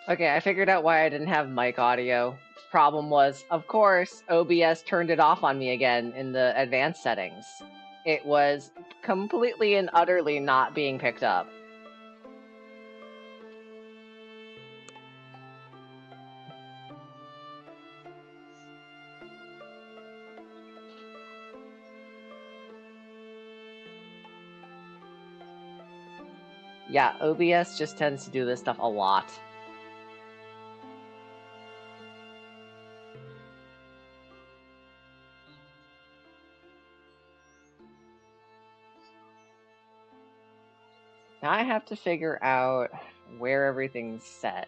Okay, I figured out why I didn't have mic audio. Problem was, of course, OBS turned it off on me again in the advanced settings. It was completely and utterly not being picked up. Yeah, OBS just tends to do this stuff a lot. Now I have to figure out where everything's set.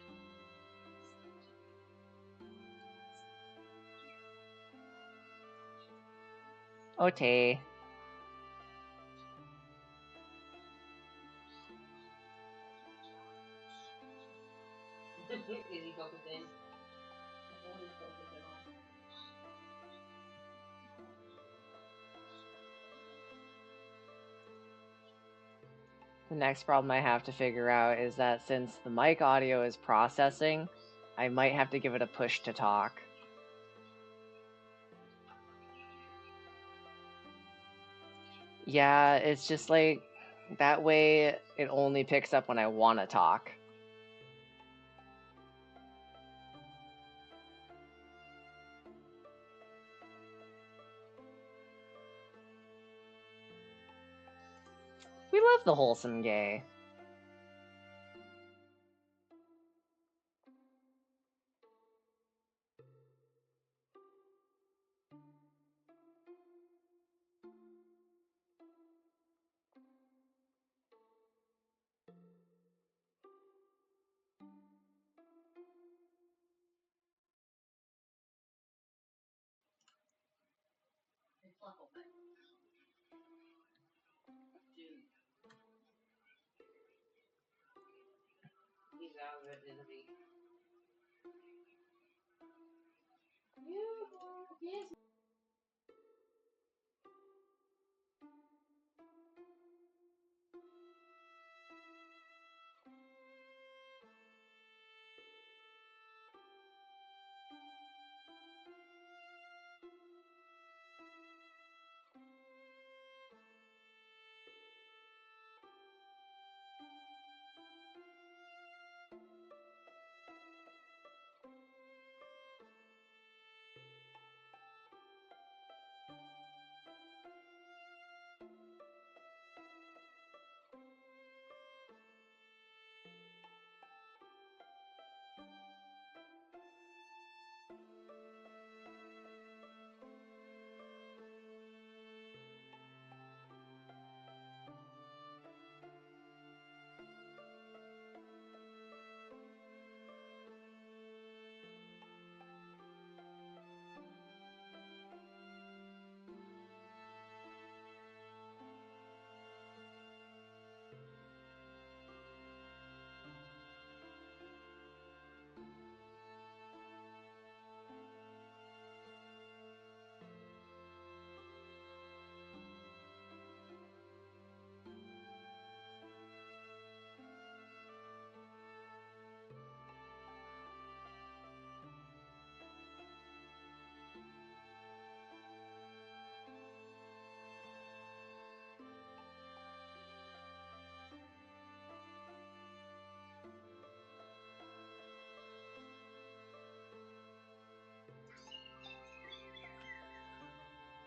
Okay. The next problem I have to figure out is that since the mic audio is processing, I might have to give it a push to talk. Yeah, it's just like, that way it only picks up when I want to talk. We love the wholesome gay.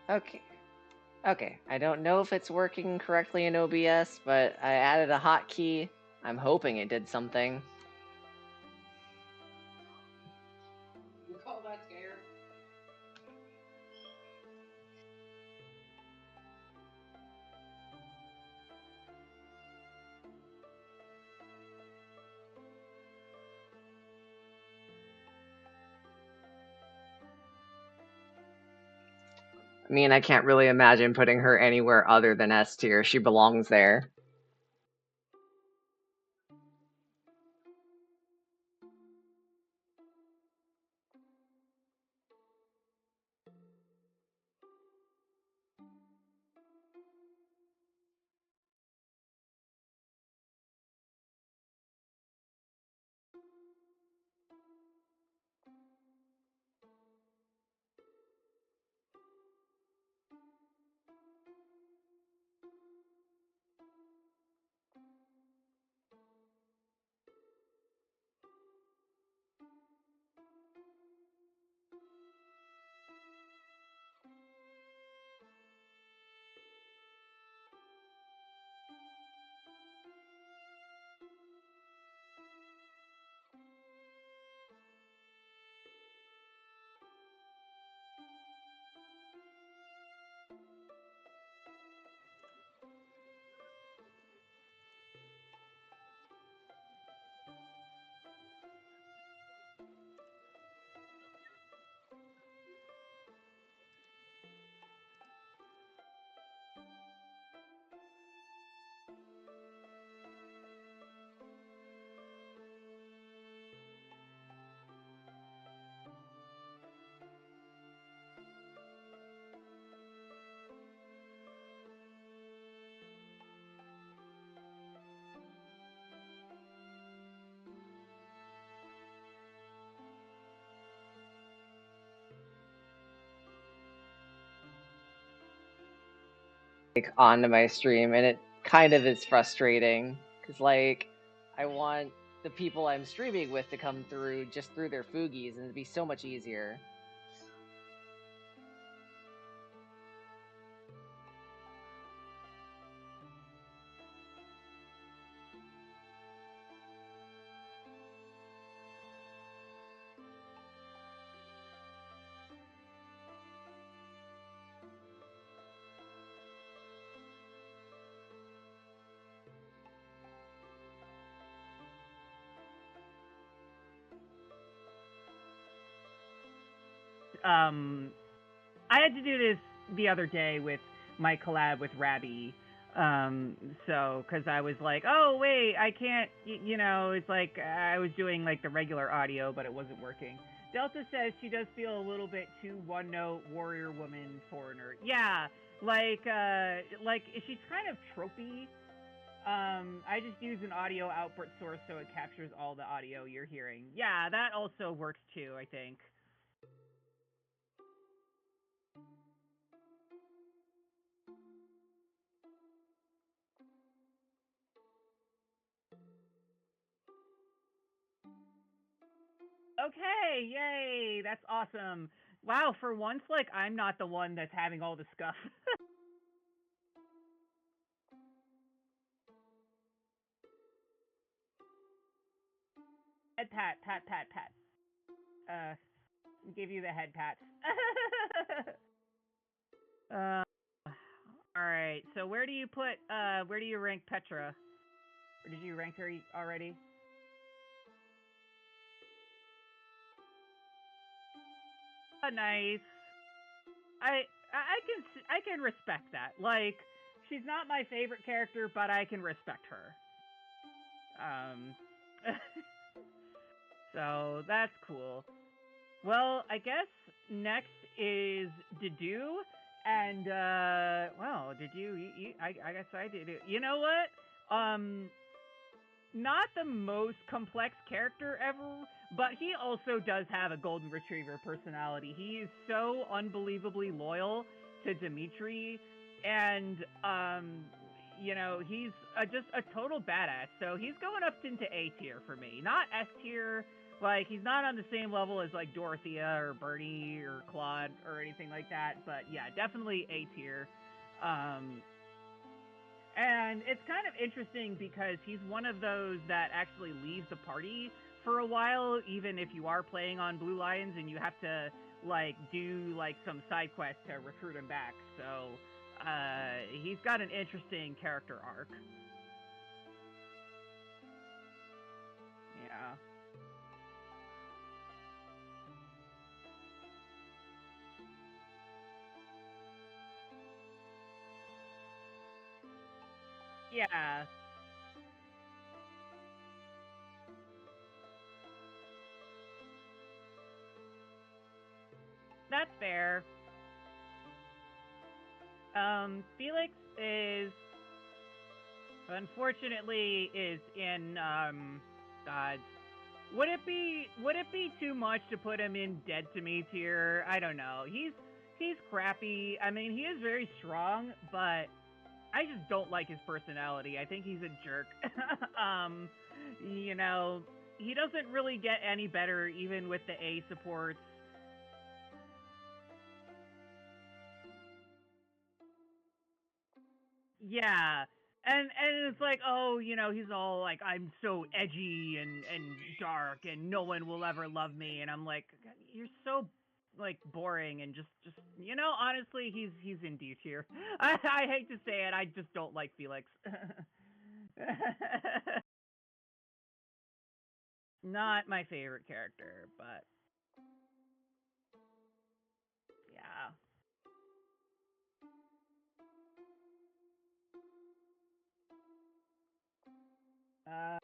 Okay. Okay, I don't know if it's working correctly in OBS, but I added a hotkey. I'm hoping it did something. You call that scared? I mean, I can't really imagine putting her anywhere other than S tier. She belongs there. like onto my stream, and it kind of is frustrating because like I want the people I'm streaming with to come through just through their Fugies, and it'd be so much easier. um, I had to do this the other day with my collab with Rabby. Um, so, because I was like, oh, wait, I can't, it's like I was doing like the regular audio, but it wasn't working. Delta says she does feel a little bit too one note warrior woman foreigner. Yeah, like she's kind of tropey. I just use an audio output source so it captures all the audio you're hearing. Yeah, that also works too, I think. Okay, yay, that's awesome. Wow, for once, like, I'm not the one that's having all the scuff. Head pat, pat, pat, pat. Uh, give you the head pats. uh, alright, so where do you rank Petra? Or did you rank her already? Nice. I can respect that. Like, she's not my favorite character, but I can respect her. Um, so that's cool. Well, I guess next is Dedu, and well, I guess I did it. You know what? Not the most complex character ever, but he also does have a golden retriever personality. He is so unbelievably loyal to Dimitri, and he's just a total badass. So he's going up into A tier for me, not S tier. Like, he's not on the same level as like Dorothea or Bernie or Claude or anything like that, but yeah, definitely A tier. Um, and it's kind of interesting because he's one of those that actually leaves the party for a while, even if you are playing on Blue Lions and you have to like do like some side quests to recruit him back. So he's got an interesting character arc. Yeah. Yeah, that's fair. Felix is unfortunately is in God. Would it be too much to put him in dead to me tier? I don't know. He's crappy. I mean, he is very strong, but I just don't like his personality. I think he's a jerk. um, you know, he doesn't really get any better even with the A supports. Yeah. And it's like, oh, he's all like, I'm so edgy and dark, and no one will ever love me. And I'm like, you're so like boring and just honestly, he's in D tier. I hate to say it, I just don't like Felix. Not my favorite character, but yeah. Uh,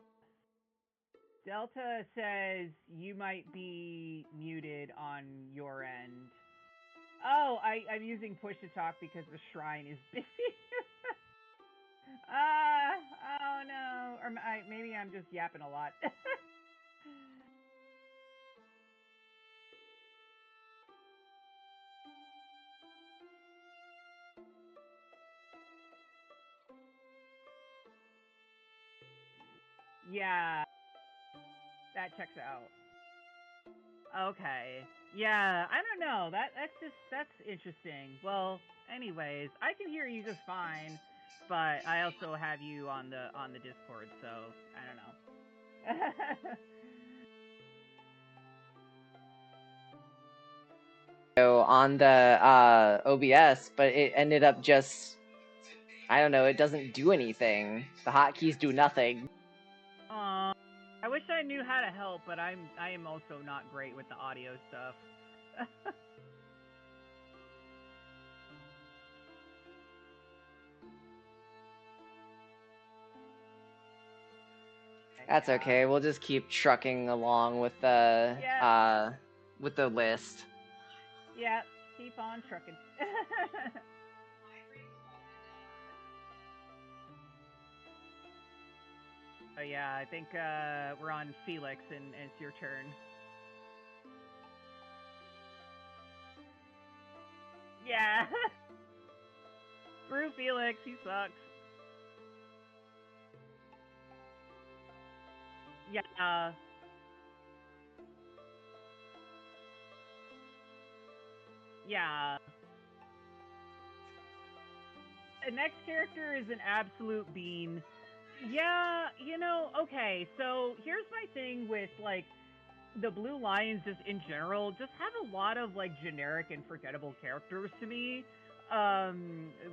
Delta says you might be muted on your end. Oh, I'm using push to talk because the shrine is busy. Oh no. Or maybe I'm just yapping a lot. Yeah, that checks out. Okay. Yeah, I don't know. That's interesting. Well, anyways, I can hear you just fine, but I also have you on the Discord, so I don't know. On the OBS, but it ended up just, I don't know, it doesn't do anything. The hotkeys do nothing. I wish I knew how to help, but I am also not great with the audio stuff. That's Yeah. okay. We'll just keep trucking along Yeah. with the list. Yeah. Keep on trucking. Oh yeah, I think we're on Felix, and it's your turn. Yeah. Screw Felix, he sucks. Yeah. Yeah. The next character is an absolute bean. Yeah, okay, so here's my thing with like the Blue Lions just in general just have a lot of like generic and forgettable characters to me.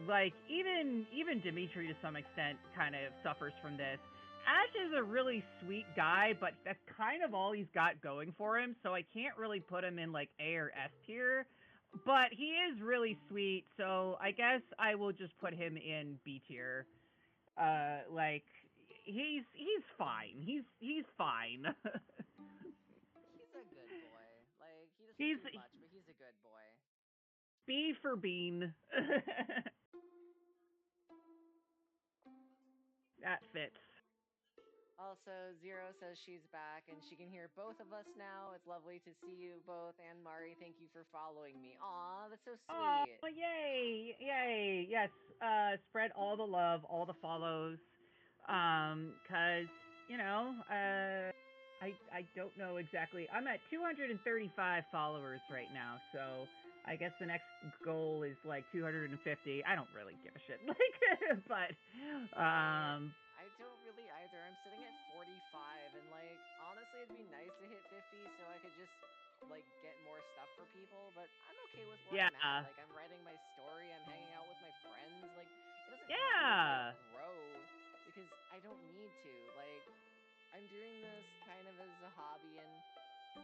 Like even Dimitri to some extent kind of suffers from this. Ash is a really sweet guy, but that's kind of all he's got going for him, so I can't really put him in like A or S tier. But he is really sweet, so I guess I will just put him in B tier. Like he's fine. He's fine. He's a good boy. Like, he doesn't He's do much, but he's a good boy. B for bean. That fits. Also, Zero says she's back and she can hear both of us now. It's lovely to see you both. And Mari, thank you for following me. Aw, that's so Oh, sweet. yay! Yay! Yes, spread all the love, all the follows. 'Cause, I don't know exactly. I'm at 235 followers right now, so I guess the next goal is like 250. I don't really give a shit. Like, but, um, I don't really either. I'm sitting at 45, and like, honestly, it'd be nice to hit 50 so I could just like get more stuff for people, but I'm okay with where yeah. I'm at. Like, I'm writing my story, I'm hanging out with my friends. Like, it doesn't need to like Yeah. grow because I don't need to. Like, I'm doing this kind of as a hobby, and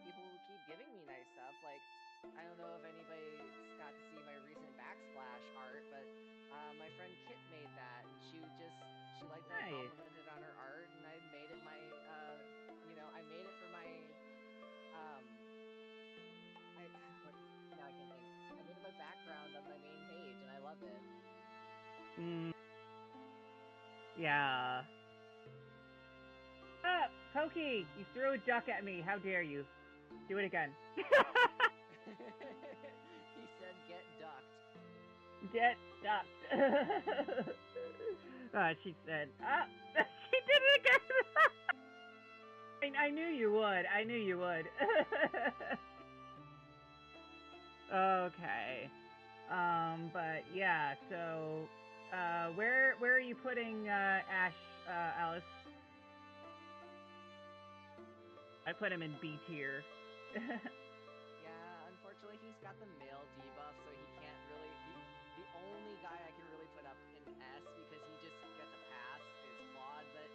people keep giving me nice stuff. Like, I don't know if anybody's got to see my recent backsplash art, but my friend Kit made that, and she liked that I Nice. complimented on her art, and I made it my I made it for my um I what now I can't think. I made it my background on my main page, and I love it. Mm, yeah. Ah, Pokey, you threw a duck at me. How dare you? Do it again. He said get ducked. Get ducked. She said, she did it again. I knew you would. I knew you would. Okay. But yeah, so where are you putting Ash, Alice? I put him in B tier. Yeah, unfortunately, he's got the male debuff, so he can't really. The only guy I can really put up in S because he just gets a pass is Claude, but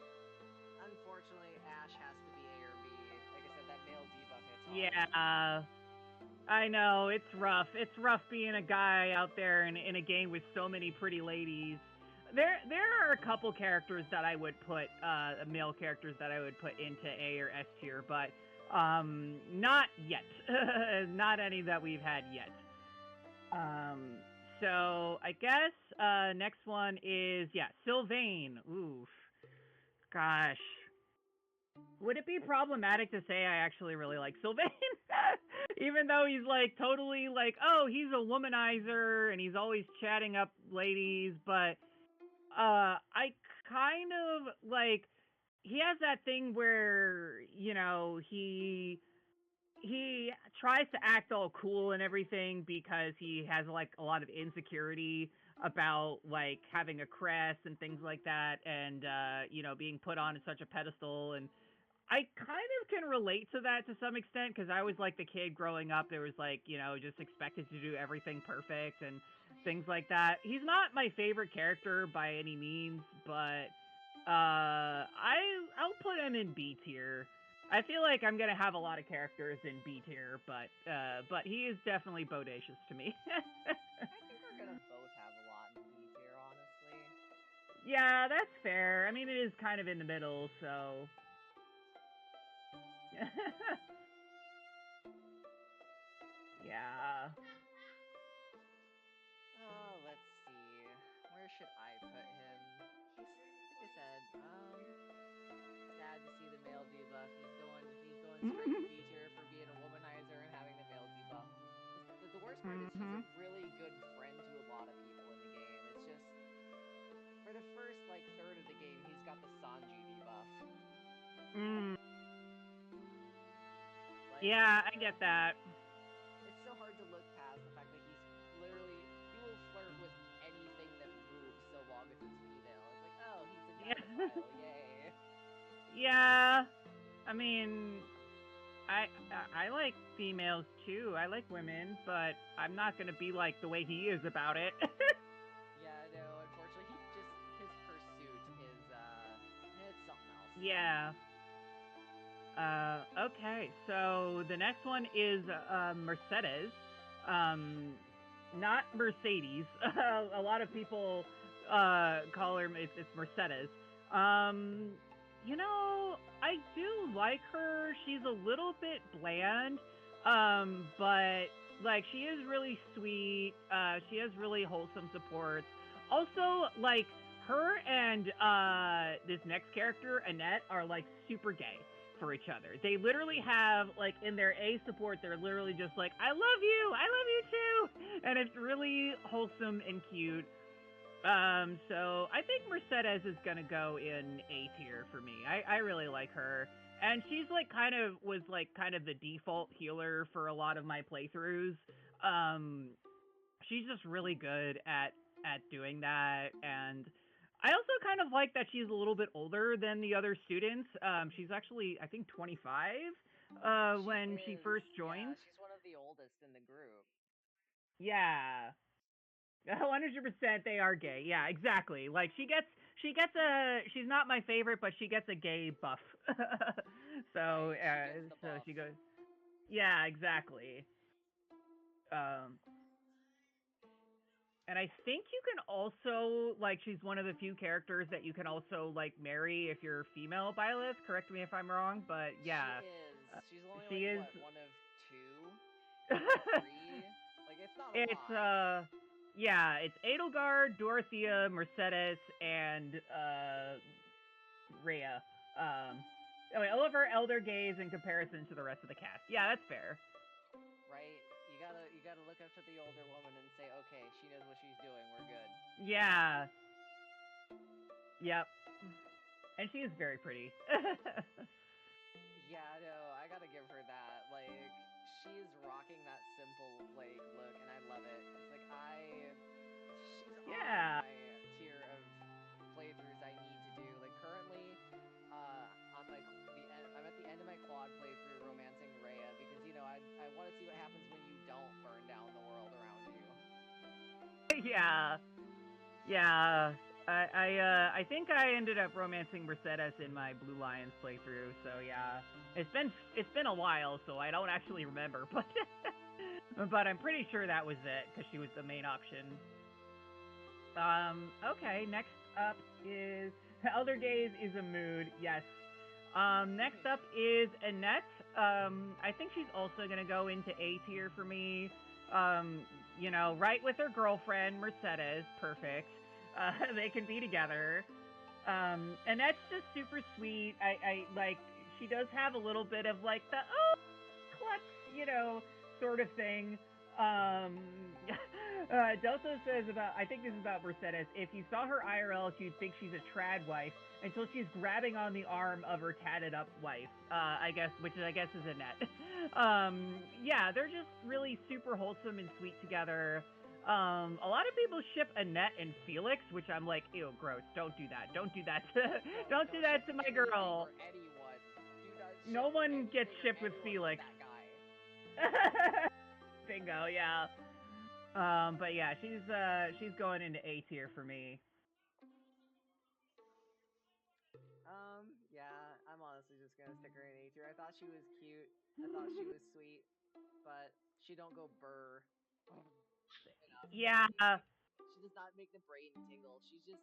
unfortunately, Ash has to be A or B. Like I said, that male debuff hits hard. Yeah, I know it's rough. It's rough being a guy out there in a game with so many pretty ladies. There are a couple characters that I would put male characters that I would put into A or S tier, but not yet. Not any that we've had yet. Um, so I guess next one is Sylvain. Oof, gosh. Would it be problematic to say I actually really like Sylvain? Even though he's like totally like, oh, he's a womanizer and he's always chatting up ladies, but I kind of like he has that thing where he tries to act all cool and everything because he has like a lot of insecurity about like having a crest and things like that, and being put on such a pedestal. And I kind of can relate to that to some extent because I was like the kid growing up. There was like, just expected to do everything perfect and things like that. He's not my favorite character by any means, but I'll put him in B tier. I feel like I'm gonna have a lot of characters in B tier, but he is definitely bodacious to me. I think we're gonna both have a lot in B tier, honestly. Yeah, that's fair. I mean, it is kind of in the middle, so. Yeah. Let's see. Where should I put him? He's, like I said, sad to see the male debuff. He's going straight to B tier for being a womanizer and having the male debuff. The worst part is he's a really good friend to a lot of people in the game. It's just for the first like third of the game, he's got the Sanji debuff. Mm. Like Yeah, I get that. it's so hard to look past the fact that he will flirt with anything that moves so long as it's female. It's like, oh, he's a Yeah. gynophile, yay. Yeah. I mean, I like females too. I like women, but I'm not gonna be like the way he is about it. Yeah, no, unfortunately his pursuit is it's something else. Yeah. Okay, so the next one is Mercedes. Not Mercedes. A lot of people call her, it's Mercedes. I do like her. She's a little bit bland, but like she is really sweet. She has really wholesome supports. Also, like her and this next character, Annette, are like super gay for each other. They literally have like in their A support, they're literally just like, I love you too, and it's really wholesome and cute. So I think Mercedes is gonna go in A tier for me. I really like her, and she's like kind of the default healer for a lot of my playthroughs. Um, she's just really good at doing that, and I also kind of like that she's a little bit older than the other students. She's actually I think 25 She when she is, first yeah, joins. she's one of the oldest in the group. Yeah. 100% they are gay. Yeah, exactly. Like she gets a she's not my favorite, but she gets a gay buff. so Right, she gets the so buff. she goes. Yeah, exactly. Um and I think you can also like she's one of the few characters that you can also like marry if you're female, Byleth. Correct me if I'm wrong, but She yeah. is. Uh, She's only she like is what, one of two? Or three? Like it's not a it's lot. yeah, it's Edelgard, Dorothea, Mercedes, and Rhea. All of her elder gaze in comparison to the rest of the cast. Yeah, that's fair. Right? You gotta look up to the older woman and say, okay, she knows what she's doing, we're good. Yeah. Yep. And she is very pretty. Yeah, no, I gotta give her that. Like, she's rocking that simple like look, and I love it. It's like she's on yeah. my tier of playthroughs I need to do. Like currently, on my I'm at the end of my Claude playthrough, romancing Rhea, because I want to see what happens when you don't burn down the world around you. yeah. Yeah. I think I ended up romancing Mercedes in my Blue Lions playthrough. So yeah, it's been a while, so I don't actually remember, but I'm pretty sure that was it because she was the main option. Okay, next up is Elder Gaze is a mood. Yes. Next up is Annette. I think she's also gonna go into A tier for me. Um, right with her girlfriend Mercedes, perfect. They can be together. Annette's just super sweet. I like. She does have a little bit of like the clutch, sort of thing. Um, Delta says about, I think this is about Mercedes. If you saw her IRL, you'd think she's a trad wife until she's grabbing on the arm of her tatted up wife. I guess, which I guess is Annette. Yeah, they're just really super wholesome and sweet together. A lot of people ship Annette and Felix, which I'm like, ew, gross. Don't do that. Don't do that. Don't do that to my girl. Anyone. Do not No ship one gets anything or shipped with anyone Felix. that guy. Bingo, yeah. But yeah, she's going into A tier for me. Yeah, I'm honestly just gonna stick her in A tier. I thought she was cute. I thought she was sweet, but she don't go burr. Yeah. She does not make the brain tingle. She's just,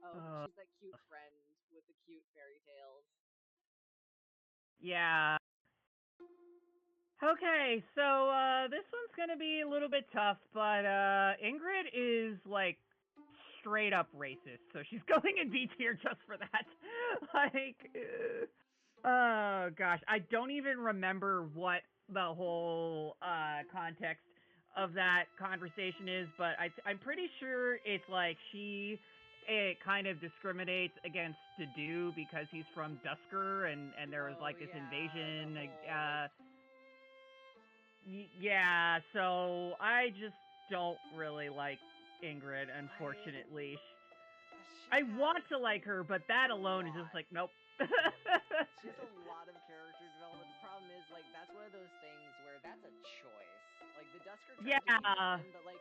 Uh, she's that cute friend with the cute fairy tales. yeah. Okay, so this one's gonna be a little bit tough, but Ingrid is like straight up racist, so she's going in B tier just for that. Like, oh gosh, I don't even remember what the whole context of that conversation is, but I'm pretty sure it's like it kind of discriminates against Dedu because he's from Dusker, and there was like this invasion. Yeah, so I just don't really like Ingrid, unfortunately. I want to like her, but that alone is just like, nope. She has a lot of character development. The problem is, like, that's one of those things where that's a choice. Like, the Dusker tried to use Yeah, him, but, like,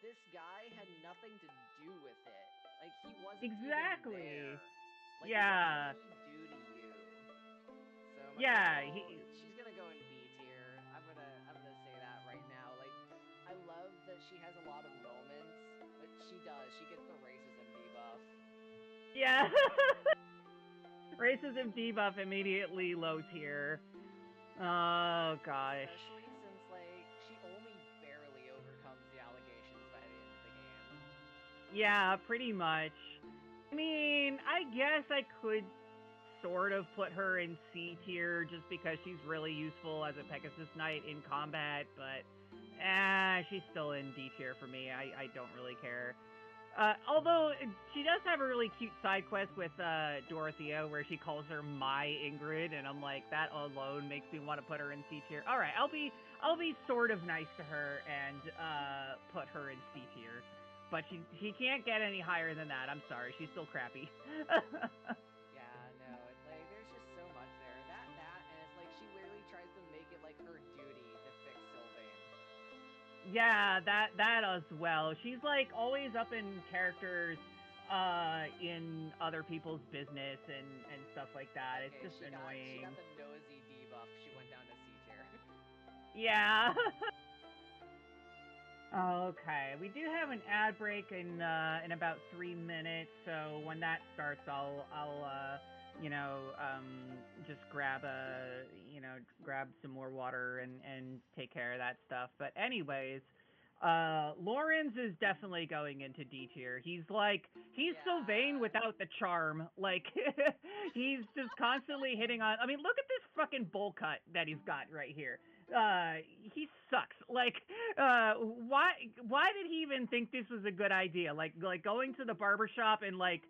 this guy had nothing to do with it. Like, he wasn't even exactly. there. Like, Yeah, what did he do to you? So my yeah, girl, she's gonna go in B tier. I'm gonna say that right now. Like, I love that she has a lot of moments, but she does. She gets the racism debuff. yeah. Racism debuff immediately low tier. Oh gosh. Especially since, like, she only barely overcomes the allegations by the end of the game. Yeah, pretty much. I mean, I guess I could sort of put her in C tier just because she's really useful as a Pegasus Knight in combat, but she's still in D tier for me. I don't really care. Although she does have a really cute side quest with Dorothea where she calls her my Ingrid, and I'm like, that alone makes me want to put her in C tier. All right, I'll be sort of nice to her and put her in C tier, but she can't get any higher than that. I'm sorry, she's still crappy. Yeah, no, it's like there's just so much there. And it's like she literally tries to make it like her duty to fix Sylvain. Yeah, that as well. She's like always up in characters in other people's business and stuff like that. It's Okay, just she got annoying. the nosy debuff. She went down to C tier. Yeah. Okay, we do have an ad break in about 3 minutes, so when that starts, I'll just grab some more water and take care of that stuff. But anyways, Lawrence is definitely going into D tier. He's Sylvain without the charm. Like he's just constantly hitting on. I mean, look at this fucking bowl cut that he's got right here. He sucks. Like, why did he even think this was a good idea? Like going to the barbershop and be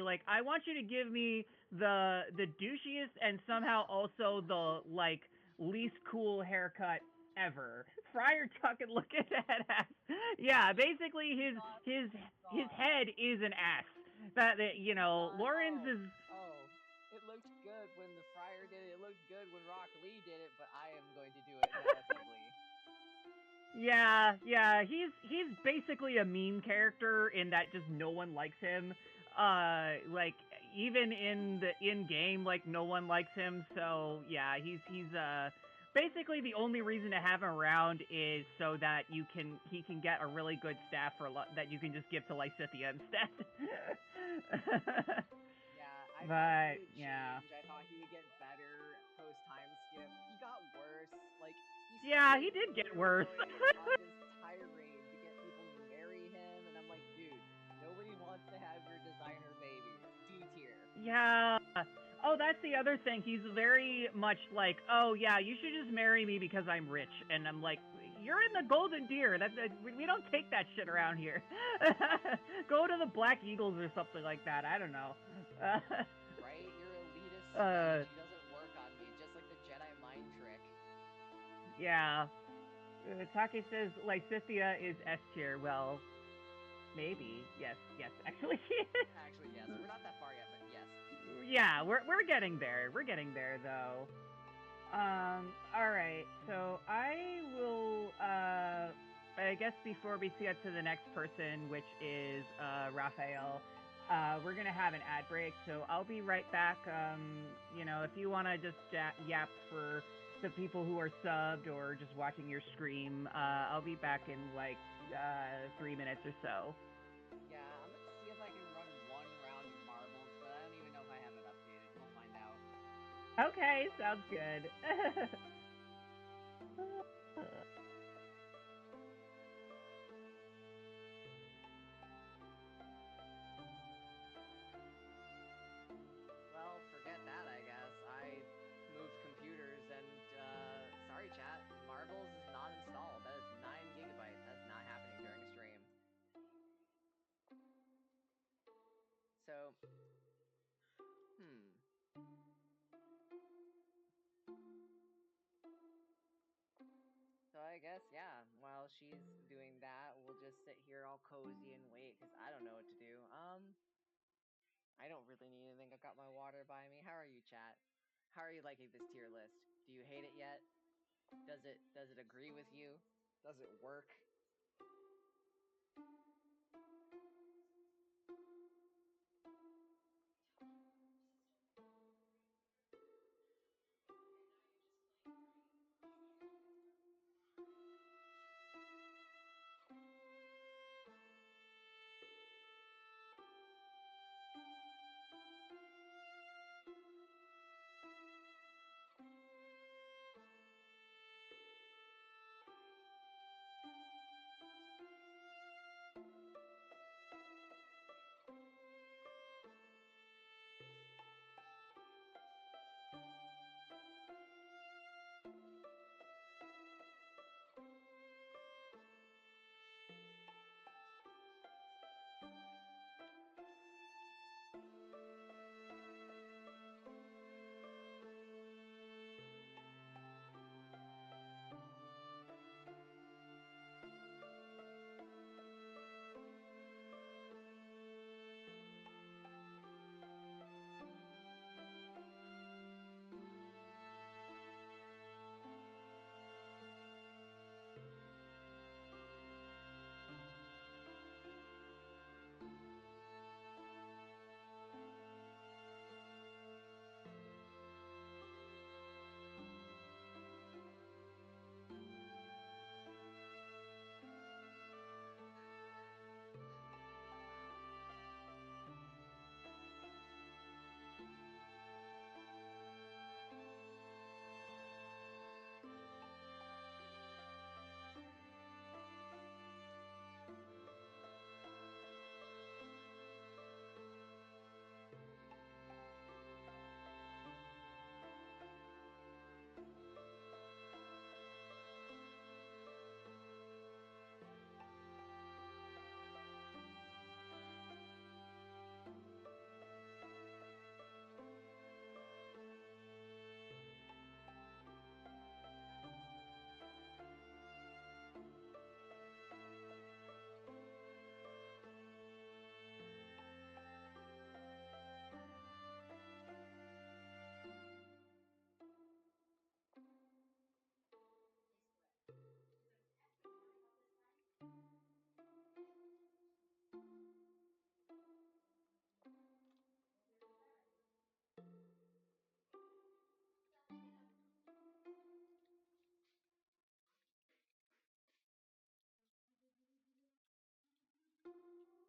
like, I want you to give me the douchiest and somehow also the like least cool haircut ever. Friar Tuck and look at that ass. Yeah, basically his head is an ass. Lawrence is. It looked good when the Friar did it. It looked good when Rock Lee did it, but I am going to do it relatively. Yeah, he's basically a meme character in that just no one likes him. Like even in game, like no one likes him. So yeah, he's basically the only reason to have him around is so that he can get a really good staff that you can just give to Lysithea instead. I but thought he would change. I thought he would get better post time skip. He got worse. Like he did get worse. on this tirade to get people to marry him, and I'm like, dude, nobody wants to have your designer baby. D tier. Yeah. Oh, that's the other thing. He's very much like, oh yeah, you should just marry me because I'm rich, and I'm like, you're in the golden deer. We don't take that shit around here. Go to the black eagles or something like that. I don't know. Right? Your elitist Uh, strategy doesn't work on me, just like the Jedi mind trick. yeah. Take says Lysithia is S tier. Well, maybe. Yes, yes, actually. Actually, yes. We're not that far yet, but yes. Yeah, we're getting there. We're getting there though. All right. So I will. I guess before we get to the next person, which is Raphael, we're gonna have an ad break. So I'll be right back. If you wanna just yap for the people who are subbed or just watching your stream, I'll be back in like 3 minutes or so. Yeah, I'm gonna see if I can run one round of marbles, but I don't even know if I have it updated. We'll find out. Okay, sounds good. Well, forget that, I guess. I moved computers and, sorry chat, marbles is not installed. That is 9 gigabytes. That's not happening during a stream. So, hmm. So I guess, yeah, while she's doing that, we'll just sit here all cozy and wait, because I don't know what to do. I don't really need anything. I've got my water by me. How are you, chat? How are you liking this tier list? Do you hate it yet? Does it agree with you? Does it work?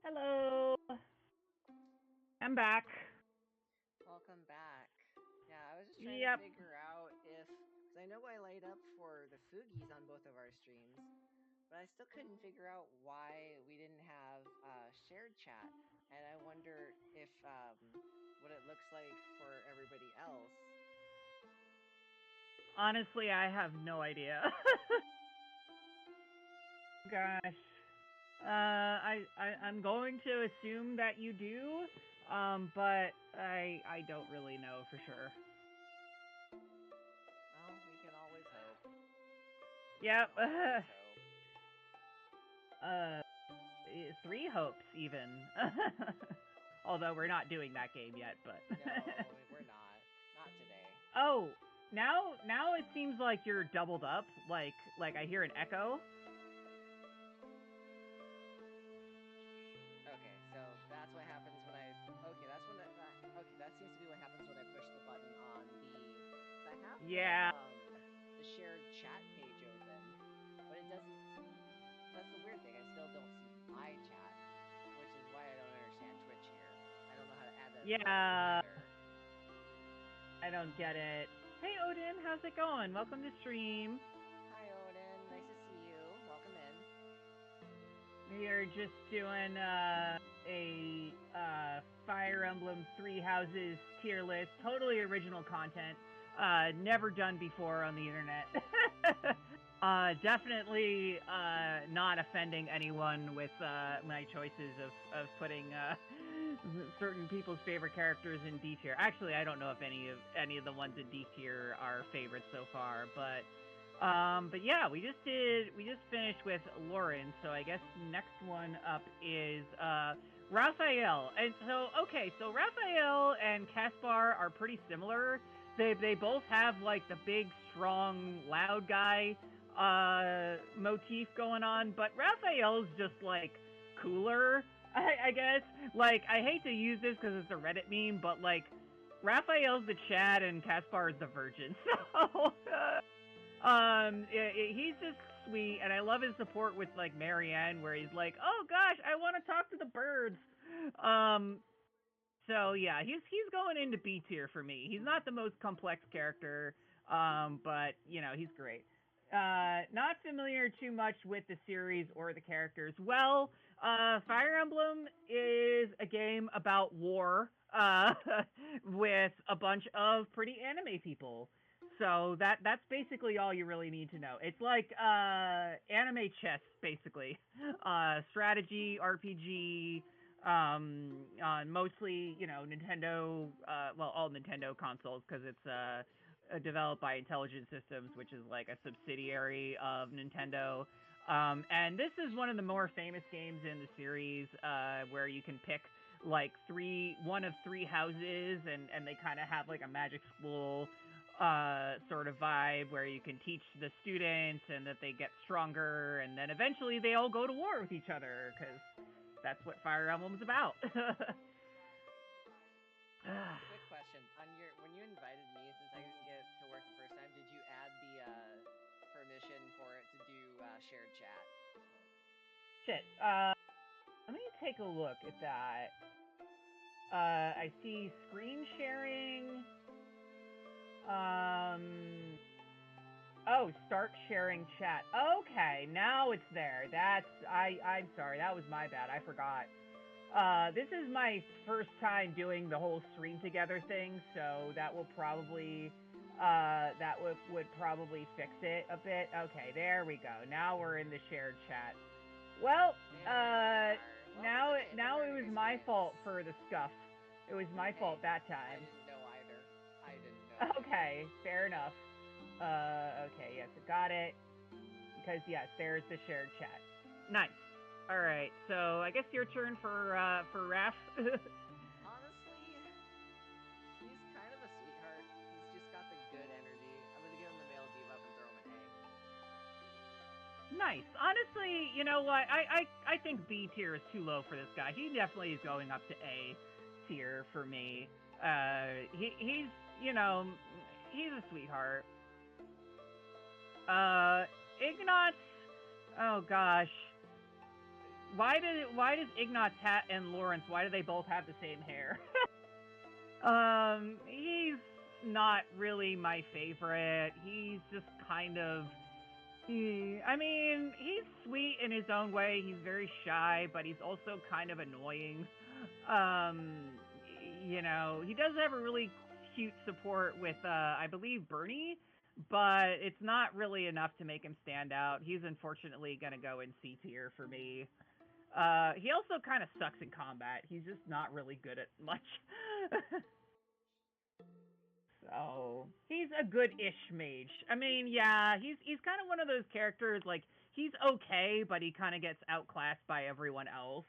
Hello, I'm back. Welcome back. Yeah, I was just trying to Yep. figure out if, because I know I light up for the Foogies on both of our streams, but I still couldn't figure out why we didn't have shared chat, and I wonder if what it looks like for everybody else. Honestly, I have no idea. gosh. I'm going to assume that you do, but I don't really know for sure. Well, we can always hope. Yep. We can always hope. uh, three hopes even. Although we're not doing that game yet, but. No, we're not. Not today. Oh, now it seems like you're doubled up. Like I hear an echo. Okay, so that's what happens when I. Okay, that's when okay, that seems to be what happens when I push the button on the. I have Yeah. the shared chat page open, but it doesn't. That's the weird thing. I still don't see my chat, which is why I don't understand Twitch here. I don't know how to add that Yeah. either. I don't get it. Hey Odin, how's it going? Welcome to stream. Hi Odin, nice to see you. Welcome in. We are just doing a Fire Emblem Three Houses tier list. Totally original content. Never done before on the internet. Definitely not offending anyone with my choices of putting certain people's favorite characters in D tier. Actually, I don't know if any of the ones in D tier are favorites so far, but yeah, we just finished with Lauren, so I guess next one up is Raphael. And so so Raphael and Caspar are pretty similar. They both have like the big, strong, loud guy motif going on, but Raphael's just like cooler, I guess. Like, I hate to use this because it's a Reddit meme, but like Raphael's the Chad and Caspar is the Virgin. So he's just sweet, and I love his support with like Marianne, where he's like, "Oh gosh, I want to talk to the birds." So yeah, he's going into B tier for me. He's not the most complex character, but you know, he's great. Not familiar too much with the series or the characters. Well, Fire Emblem is a game about war, with a bunch of pretty anime people. So that's basically all you really need to know. It's like anime chess, basically. Strategy, RPG, on mostly, you know, Nintendo, well, all Nintendo consoles, because it's developed by Intelligent Systems, which is like a subsidiary of Nintendo. And this is one of the more famous games in the series, where you can pick like one of three houses, and they kind of have like a magic school sort of vibe, where you can teach the students and that they get stronger, and then eventually they all go to war with each other, because that's what Fire Emblem's about. Quick question: when you invited me, since I didn't get to work the first time, did you add the permission for it to do shared chat? Shit. Let me take a look at that. I see screen sharing. Oh, start sharing chat. Okay, now it's there. I'm sorry, that was my bad. I forgot. This is my first time doing the whole stream together thing, so that will probably would probably fix it a bit. Okay, there we go. Now we're in the shared chat. Well, now it was my fault for the scuff. It was my fault that time. I didn't know either. I didn't know. Okay, fair enough. Okay, yes, I got it. Because yes, there's the shared chat. Nice. All right, so I guess your turn for Raph. Honestly, he's kind of a sweetheart. He's just got the good energy. I'm gonna give him the male debuff and throw him an A. Nice. Honestly, you know what? I think B tier is too low for this guy. He definitely is going up to A tier for me. He's, you know, he's a sweetheart. Ignatz. Oh gosh. Why does Ignatz and Lawrence, why do they both have the same hair? He's not really my favorite. He's just kind of I mean, he's sweet in his own way. He's very shy, but he's also kind of annoying. You know, he does have a really cute support with I believe Bernie, but it's not really enough to make him stand out. He's unfortunately gonna go in C tier for me. He also kind of sucks in combat. He's just not really good at much. So he's a good-ish mage. I mean, yeah, he's kind of one of those characters like he's okay, but he kind of gets outclassed by everyone else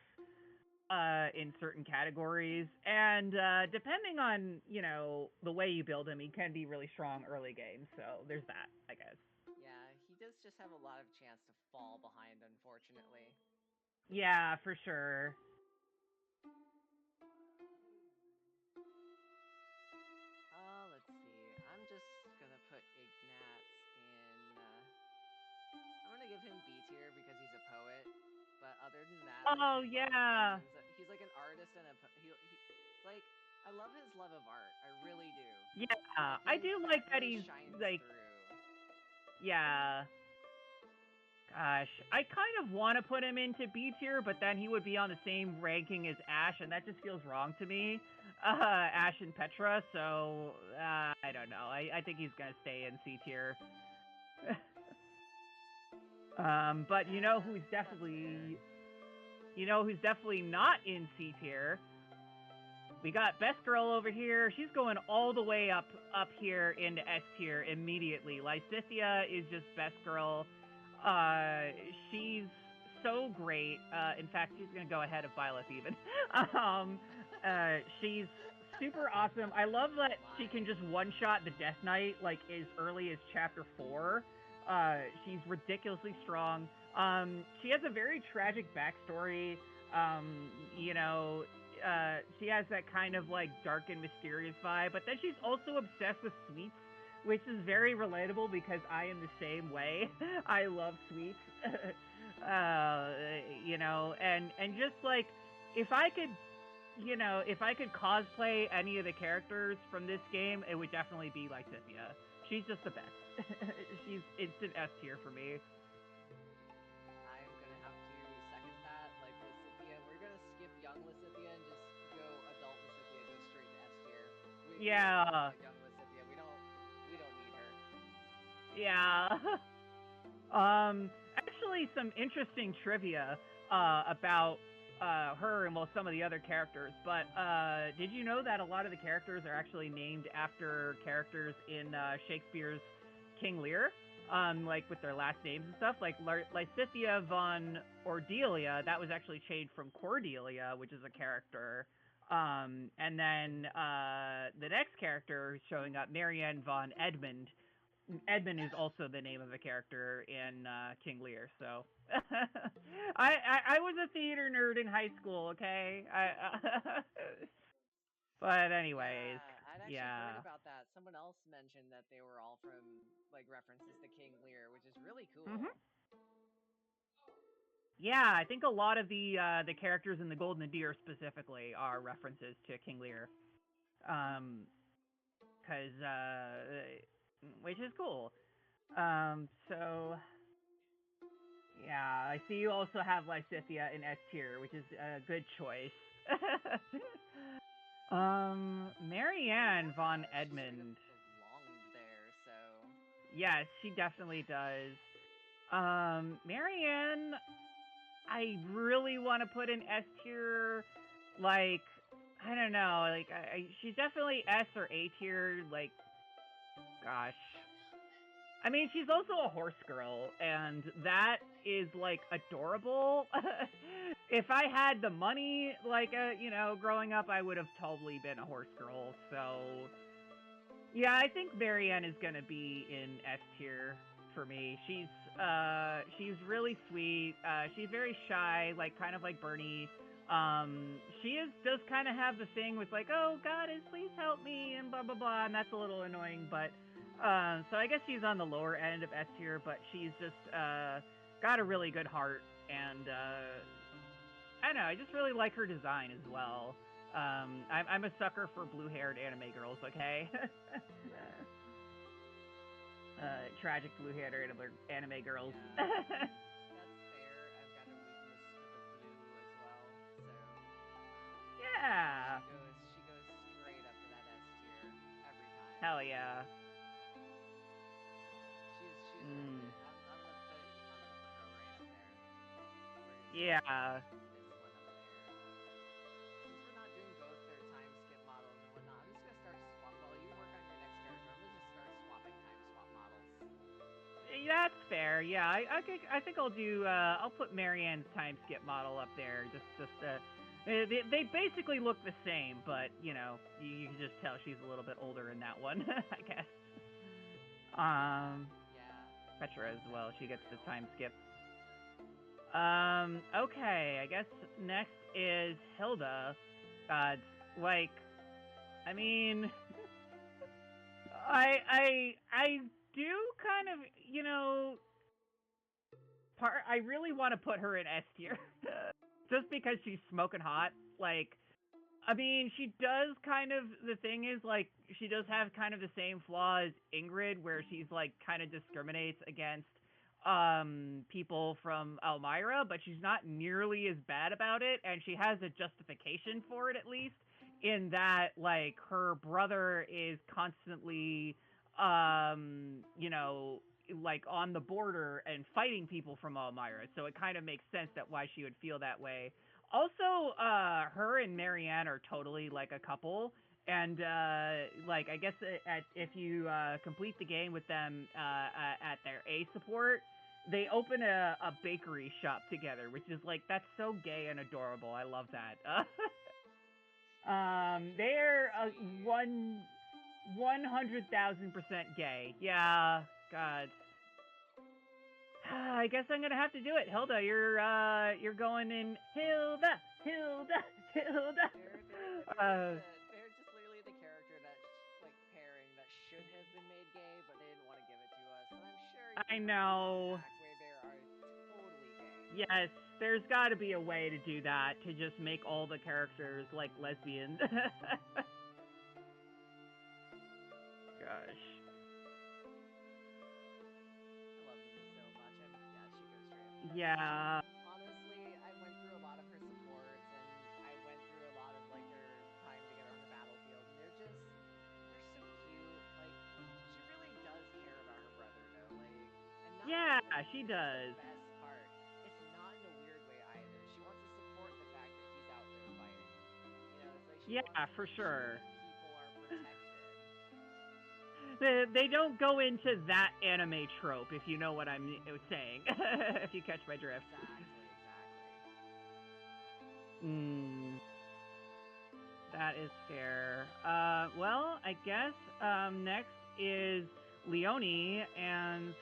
in certain categories. And depending on the way you build him, he can be really strong early game. So there's that, I guess. Yeah, he does just have a lot of chance to fall behind, unfortunately. Yeah, for sure. Let's see. I'm just gonna put Ignatz in. I'm gonna give him B tier because he's a poet. But other than that, like Oh I love his yeah, dungeons. He's like an artist and he like I love his love of art. I really do. I yeah. I think do that like that really he's shines like, through. yeah. Gosh, I kind of want to put him into B tier, but then he would be on the same ranking as Ash, and that just feels wrong to me. Ash and Petra, so I don't know. I think he's gonna stay in C tier. But That's fair. you know who's definitely not in C tier. We got Best Girl over here. She's going all the way up here into S tier immediately. Lysithia is just Best Girl. Uh, she's so great. In fact, she's gonna go ahead of Byleth even. She's super awesome. I love that she can just one shot the Death Knight like as early as chapter 4. She's ridiculously strong. She has a very tragic backstory. She has that kind of like dark and mysterious vibe, but then she's also obsessed with sweets, which is very relatable because I am the same way. I love sweets. And just like if I could if I could cosplay any of the characters from this game, it would definitely be like Cynthia. She's just the best. She's instant S tier for me. I'm gonna have to second that. Like Lysithea, we're gonna skip young Lysithia and just go adult Lysithia, go straight to S tier. We don't need Yeah. young Lysithia. We don't need her. Yeah. Actually, some interesting trivia about her and well, some of the other characters. But did you know that a lot of the characters are actually named after characters in Shakespeare's King Lear? Like with their last names and stuff. Like Lysithea von Ordelia, that was actually changed from Cordelia, which is a character. And then the next character showing up, Marianne von Edmund, Edmund is also the name of a character in King Lear. So I was a theater nerd in high school. Okay, but anyways, Yeah, I'd actually heard yeah. about that. Someone else mentioned that they were all from like references to King Lear, which is really hmm cool. Yeah, I think a lot of the characters in the Golden Deer specifically are references to King Lear, because which is cool. So yeah, I see you also have Lysithia in S tier, which is a good choice. Marianne von Yeah, she straight up Edmund. belonged there. So Yes, she definitely does. Marianne, I really want to put in S tier. Like, I don't know. Like, she's definitely S or A tier. Like, gosh, I mean, she's also a horse girl, and that is like adorable. If I had the money, like growing up, I would have totally been a horse girl. So yeah, I think Marianne is gonna be in S tier for me. She's really sweet. She's very shy, like kind of like Bernie. Does kind of have the thing with like, oh goddess, please help me, and blah blah blah, and that's a little annoying. But so I guess she's on the lower end of S tier, but she's just got a really good heart, and I don't know. I just really like her design as well. I'm a sucker for blue-haired anime girls. Okay. Tragic blue-haired anime girls. yeah, that's fair. I've got a weakness for the blue as well. So Yeah. she goes straight up to that S tier every time. Hell yeah. Yeah. This one up there. Since we're not doing both their time skip models and whatnot, I'm just gonna start swap. While you work on your next character, I'm gonna just start swapping time swap models. That's fair. Yeah, I think I'll do. I'll put Marianne's time skip model up there. They basically look the same, but you know, you can just tell she's a little bit older in that one, I guess. Yeah. Petra as well. She gets the time skip. Okay. I guess next is Hilda. God, like, I mean, I do kind of, you know, I really want to put her in S tier, just because she's smoking hot. Like, I mean, she does kind of. The thing is, like, she does have kind of the same flaw as Ingrid, where she's like kind of discriminates against people from Elmira, but she's not nearly as bad about it, and she has a justification for it, at least, in that like her brother is constantly you know, like on the border and fighting people from Elmira, so it kind of makes sense that why she would feel that way. Also, her and Marianne are totally like a couple, and like I guess if you complete the game with them at their A support, they open a bakery shop together, which is like, that's so gay and adorable. I love that. They're 100,000% gay. Yeah, God. I guess I'm gonna have to do it. Hilda, you're going in. Hilda, Hilda, Hilda. They're just literally the character that like pairing that should have been made gay, but they didn't want to give it to us. But I'm sure I know. where they are totally gay. Yes, there's got to be a way to do that, to just make all the characters like lesbians. Gosh. I love them so much. Yeah, she goes straight. Yeah. Honestly, I went through a lot of her supports, and I went through a lot of like their time together on the battlefield, and they're so cute. Like, she really does care about her brother, though. Like, and not Yeah, even, she which does. is the best part. It's not in a weird way either. She wants to support the fact that he's out there fighting. You know, it's like she Yeah, wants to for make sure. sure that people are protected. They don't go into that anime trope, if you know what I'm saying. If you catch my drift. Exactly. That is fair. Well, I guess next is Leonie, and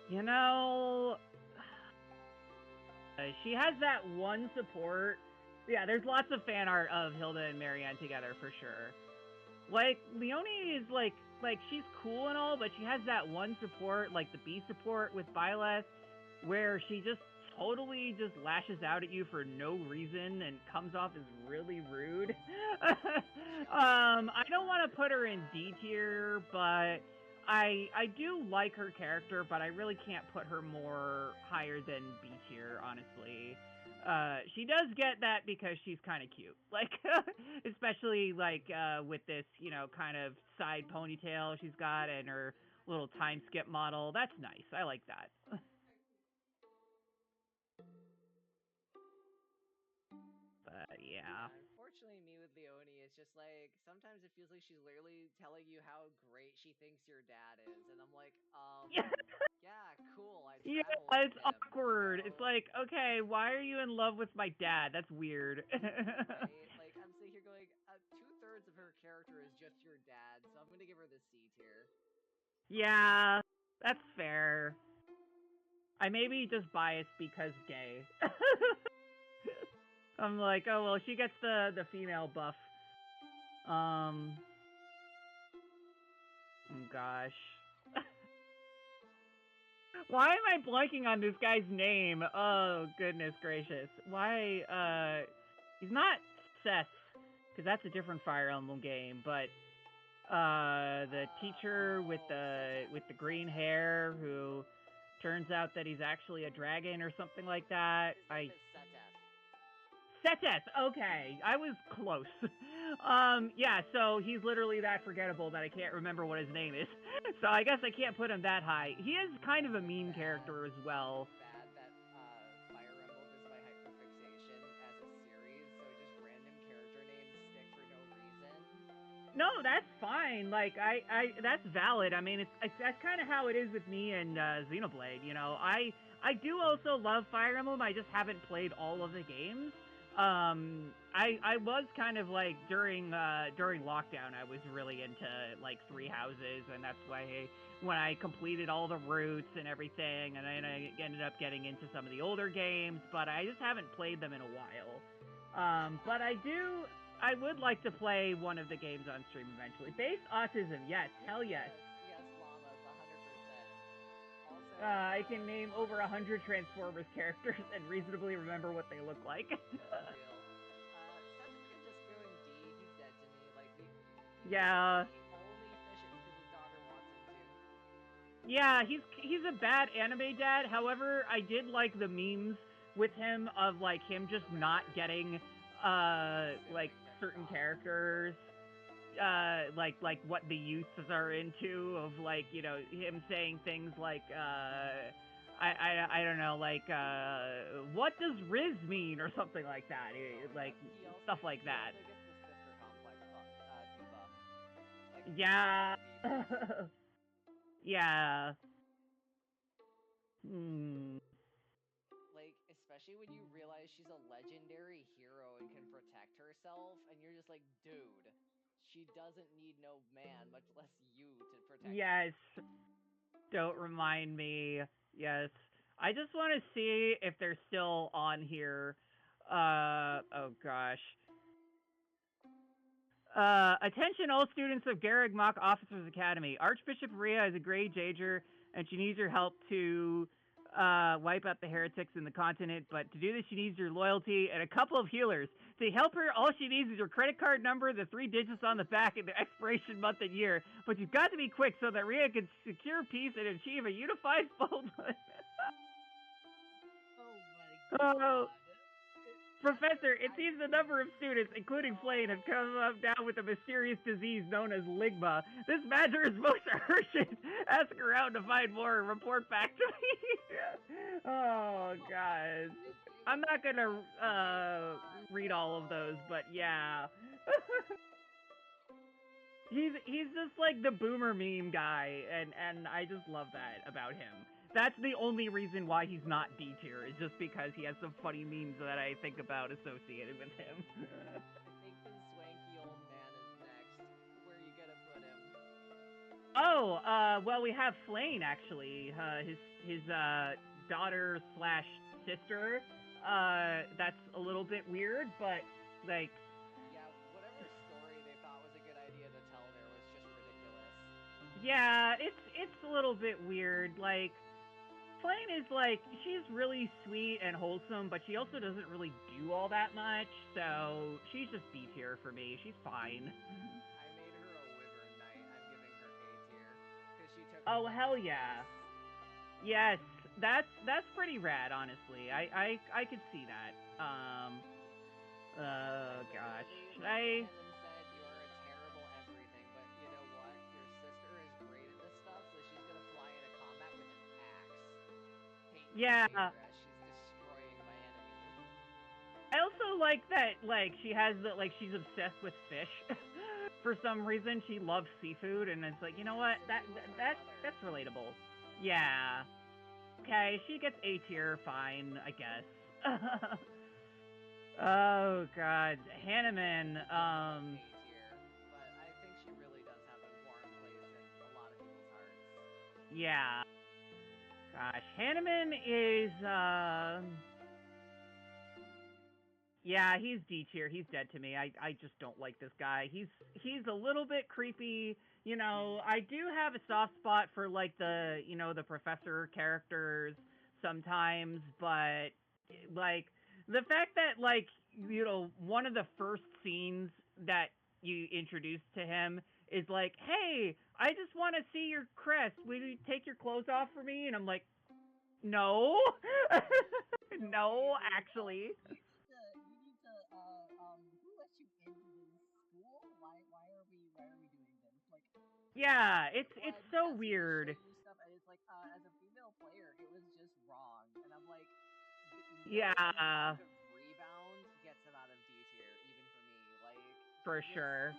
you know, she has that one support. Yeah, there's lots of fan art of Hilda and Marianne together for sure. Like, Leonie is like she's cool and all, but she has that one support, like the B support with Byleth, where she just totally just lashes out at you for no reason and comes off as really rude. I don't want to put her in D tier, but I do like her character, but I really can't put her more higher than B tier, honestly. She does get that because she's kind of cute, like especially like with this, you know, kind of side ponytail she's got and her little time skip model. That's nice. I like that. But yeah. Unfortunately, me with Leonie is just like sometimes it feels like she's literally telling you how great she thinks your dad is, and I'm like, yeah, cool. I Yeah, traveled with it's him. awkward. You know? It's like, okay, why are you in love with my dad? That's weird. Right? Like, I'm sitting here going, 2/3 of her character is just your dad, so I'm gonna give her the C tier. Yeah, that's fair. I may be just biased because gay. I'm like, oh well, she gets the female buff. Oh gosh. Why am I blanking on this guy's name? Oh goodness gracious. Why he's not Seth, because that's a different Fire Emblem game, but the teacher with the green hair who turns out that he's actually a dragon or something like that. His name is Seteth. Okay, I was close. Yeah, so he's literally that forgettable that I can't remember what his name is. So I guess I can't put him that high. He is kind of a mean character as well. Bad that Fire Emblem No, that's fine. Like that's valid. I mean, that's kind of how it is with me and Xenoblade. You know, I do also love Fire Emblem. I just haven't played all of the games. I was kind of like during lockdown, I was really into like Three Houses, and that's why when I completed all the routes and everything, and then I ended up getting into some of the older games, but I just haven't played them in a while. But I would like to play one of the games on stream eventually. Base Autism, yes, hell yes. Yes, llamas, 100%. Also, I can name over 100 Transformers characters and reasonably remember what they look like. unreal. Septica just screwing D, he's dead to me. Like, Yeah, he only fishes because his daughter wants him to. yeah, he's a bad anime dad. However, I did like the memes with him of like him just not getting like certain characters like what the youths are into of like him saying things like I don't know like what does Riz mean or something like that like stuff like that. He also gets the sister complex debuff. Like, Yeah. V-Bucks. Yeah. Hmm. Like, especially when you realize she's a legendary hero and can protect herself, and you're just like, dude, she doesn't need no man, much less you, to protect her. Yes. Don't remind me. Yes. I just want to see if they're still on here. Oh gosh. Attention all students of Garreg Mock Officers Academy. Archbishop Rhea is a grade Jager, and she needs your help to wipe out the heretics in the continent. But to do this, she needs your loyalty and a couple of healers. To help her, all she needs is your credit card number, the 3 digits on the back, and the expiration month and year. But you've got to be quick so that Rhea can secure peace and achieve a unified Spalding. Oh my Oh, god. Professor, it seems the number of students, including Flame, have come up down with a mysterious disease known as ligma. This matter is most urgent. Ask around to find more and report back to me. Oh, God. I'm not gonna read all of those, but yeah. he's just like the boomer meme guy, and I just love that about him. That's the only reason why he's not D tier, is just because he has some funny memes that I think about associated with him. I think the swanky old man is next. Where are you gonna put him? Oh, well, we have Flane actually, his daughter slash sister. That's a little bit weird, but like, Yeah, whatever story they thought was a good idea to tell there was just ridiculous. yeah, it's a little bit weird. Like, Flane is like she's really sweet and wholesome, but she also doesn't really do all that much. So she's just B tier for me. She's fine. I made her a wyvern knight. I'm giving her A tier because she took Oh less hell yeah. space. Yes, that's pretty rad, honestly. I could see that. Oh gosh. Literally Should looked at I? him and said, "You are a terrible everything, but you know what? Your sister is great at this stuff, so she's gonna fly into combat with an axe. Hate to Yeah. say her as she's destroying my enemies." I also like that. Like she has the like she's obsessed with fish. For some reason, she loves seafood, and it's like you know what? Same with her mother. That's relatable. Yeah. Okay, she gets A tier. Fine, I guess. Oh god, Hanneman. A tier, but I think she really does have a warm place in a lot of people's hearts. Yeah. Gosh, Hanneman is yeah, he's D tier. He's dead to me. I just don't like this guy. He's a little bit creepy. You know, I do have a soft spot for like the the professor characters sometimes, but like the fact that like one of the first scenes that you introduced to him is like, hey, I just want to see your crest. Will you take your clothes off for me? And I'm like, no, no, actually. You need to who let you into this school? Why are we doing this? Like, Yeah, like it's one, so yes, we can weird. show you stuff, and it's like, as a female player, it was just wrong, and I'm like, no Yeah, amount of rebound gets him out of D tier, even for me. Like, he for just sure.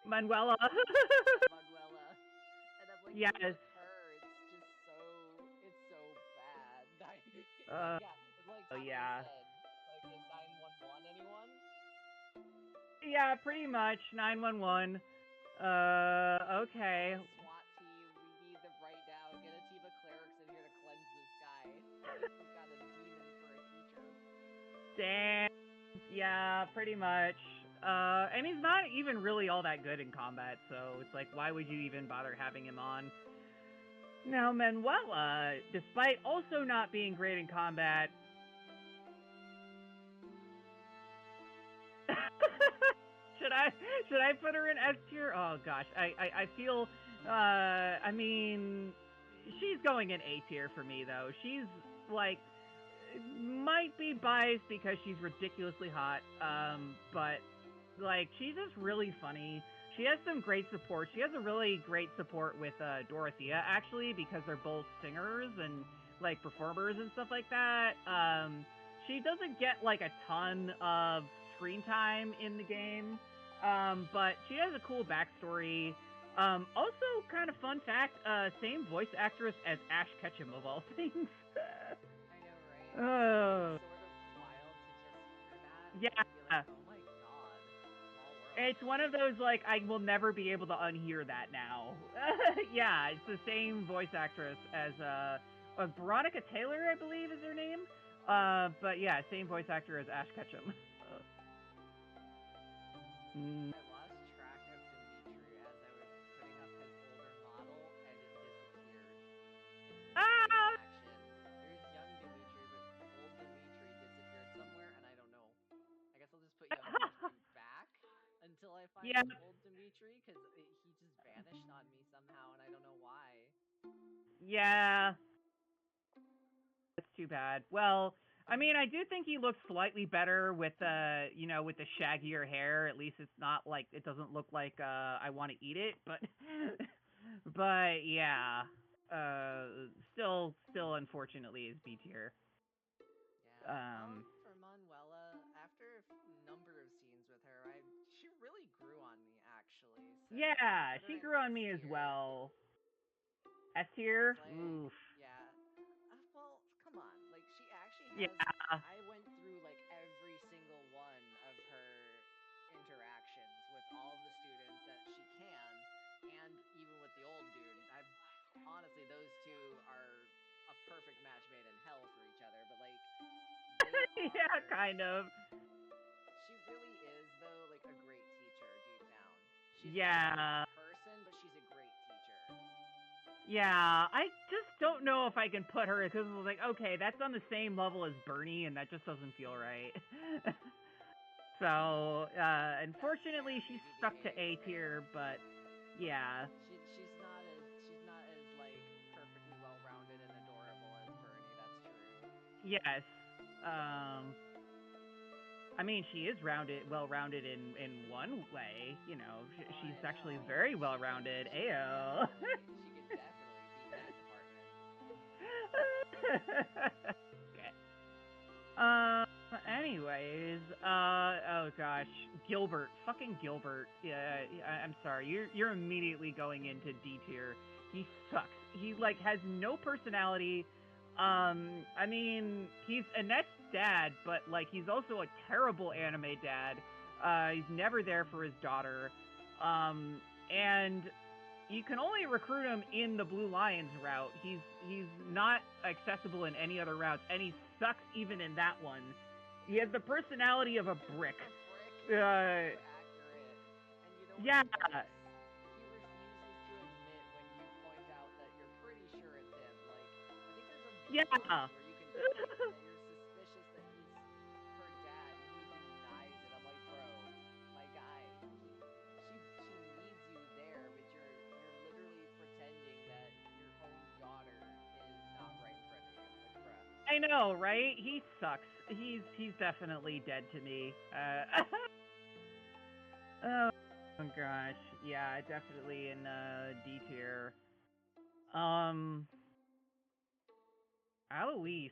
Manuela. Manuela. And I'm like, Yes. with her, it's so bad. Yeah, like Oh Taco yeah. said, like in 911, anyone? Yeah, pretty much. 911. Okay. The SWAT team, we need them right now. Get a team of clerics in here to cleanse this guy. He's got a demon for a teacher. Damn. Yeah, pretty much. And he's not even really all that good in combat, so it's like, why would you even bother having him on? Now, Manuela, despite also not being great in combat, should I put her in S tier? Oh gosh, I feel I mean she's going in A tier for me though. She's like might be biased because she's ridiculously hot, but like she's just really funny. She has some great support. She has a really great support with Dorothea actually because they're both singers and like performers and stuff like that. She doesn't get like a ton of screen time in the game, but she has a cool backstory. Also, kind of fun fact: same voice actress as Ash Ketchum of all things. I know, right? Oh, It's sort of wild to just hear that and yeah. be like, oh my god, small world. It's one of those like I will never be able to unhear that now. Yeah, it's the same voice actress as Veronica Taylor, I believe is her name. But yeah, same voice actor as Ash Ketchum. Mm. I lost track of Dimitri as I was putting up his older model and it disappeared in game Ah! action. There's young Dimitri, but old Dimitri disappeared somewhere and I don't know. I guess I'll just put young Dimitri back until I find Yeah, old Dimitri because he just vanished on me somehow and I don't know why. yeah. That's too bad. Well, I mean, I do think he looks slightly better with with the shaggier hair. At least it's not like it doesn't look like I want to eat it, but but yeah. Still unfortunately is B tier. Yeah, for Manuela, after a number of scenes with her, she really grew on me actually. So I Yeah, put her she in grew on S me as tier. well. S Cause tier? like, Oof. yeah, well, come on, like she actually Yeah. has. I went through like every single one of her interactions with all of the students that she can, and even with the old dude. I honestly, those two are a perfect match made in hell for each other. But like, they Yeah, are. kind of. She really is though, like a great teacher deep down. She's not a great Yeah. person, but she's a great teacher. Yeah, I just don't know if I can put her because it's like, okay, that's on the same level as Bernie, and that just doesn't feel right. So, That's fair. unfortunately, she's Maybe the stuck to A is A fair. tier, but yeah. She's not as like perfectly well rounded and adorable as Bernie. That's true. Yes. Um, I mean, she is well rounded in one way. You know, Oh, she's I actually know. very well rounded. Ayo. She could definitely beat that department. Okay. Anyways, oh gosh, Gilbert, fucking Gilbert. Yeah, I'm sorry. You're immediately going into D tier. He sucks. He like has no personality. I mean, he's Annette's dad, but like he's also a terrible anime dad. He's never there for his daughter. And you can only recruit him in the Blue Lions route. He's not accessible in any other routes, and he sucks even in that one. He has the personality of a brick. A brick. Uh, So accurate. And you know what's yeah, worse? He refuses to admit when you point out that you're pretty sure it's him. Like, I think there's a line yeah. where you can type that you're suspicious that he's her dad, and he denies it. I'm like, bro, my guy, she needs you there, but you're literally pretending that your own daughter is not right in front of you. Like, bruh. I know, right? He sucks. He's definitely dead to me. Oh gosh, yeah, definitely in D tier. Um, Alois.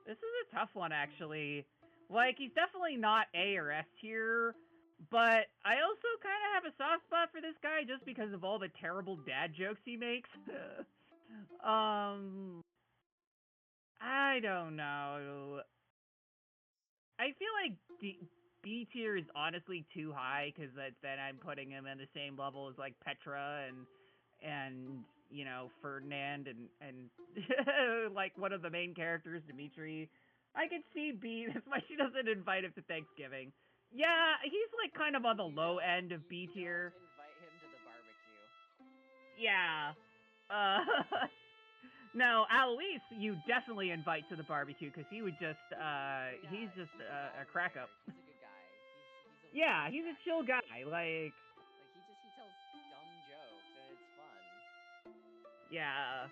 This is a tough one, actually. Like, he's definitely not A or S tier, But I also kind of have a soft spot for this guy just because of all the terrible dad jokes he makes. um, I don't know. I feel like B tier is honestly too high because then I'm putting him in the same level as like Petra and you know Ferdinand and like one of the main characters, Dimitri. I could see B. That's why she doesn't invite him to Thanksgiving. Yeah, he's like kind of on the low end of B You tier. don't invite him to the barbecue. Yeah. Uh, no, Alois, you definitely invite to the barbecue because he would just, Oh he's yeah, just he's a a crack up. volunteer. He's a good guy. He's a Yeah, he's a chill wisecracker. guy. Like, He tells dumb jokes and it's fun. yeah.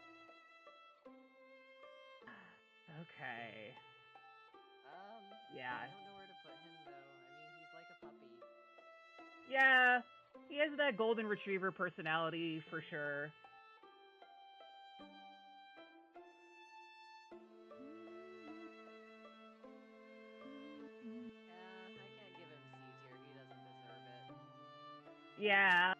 Okay. I Yeah. don't know where to put him though. I mean, he's like a puppy. Yeah. He has that golden retriever personality for sure. I can't give him C tier. He doesn't deserve it. Yeah.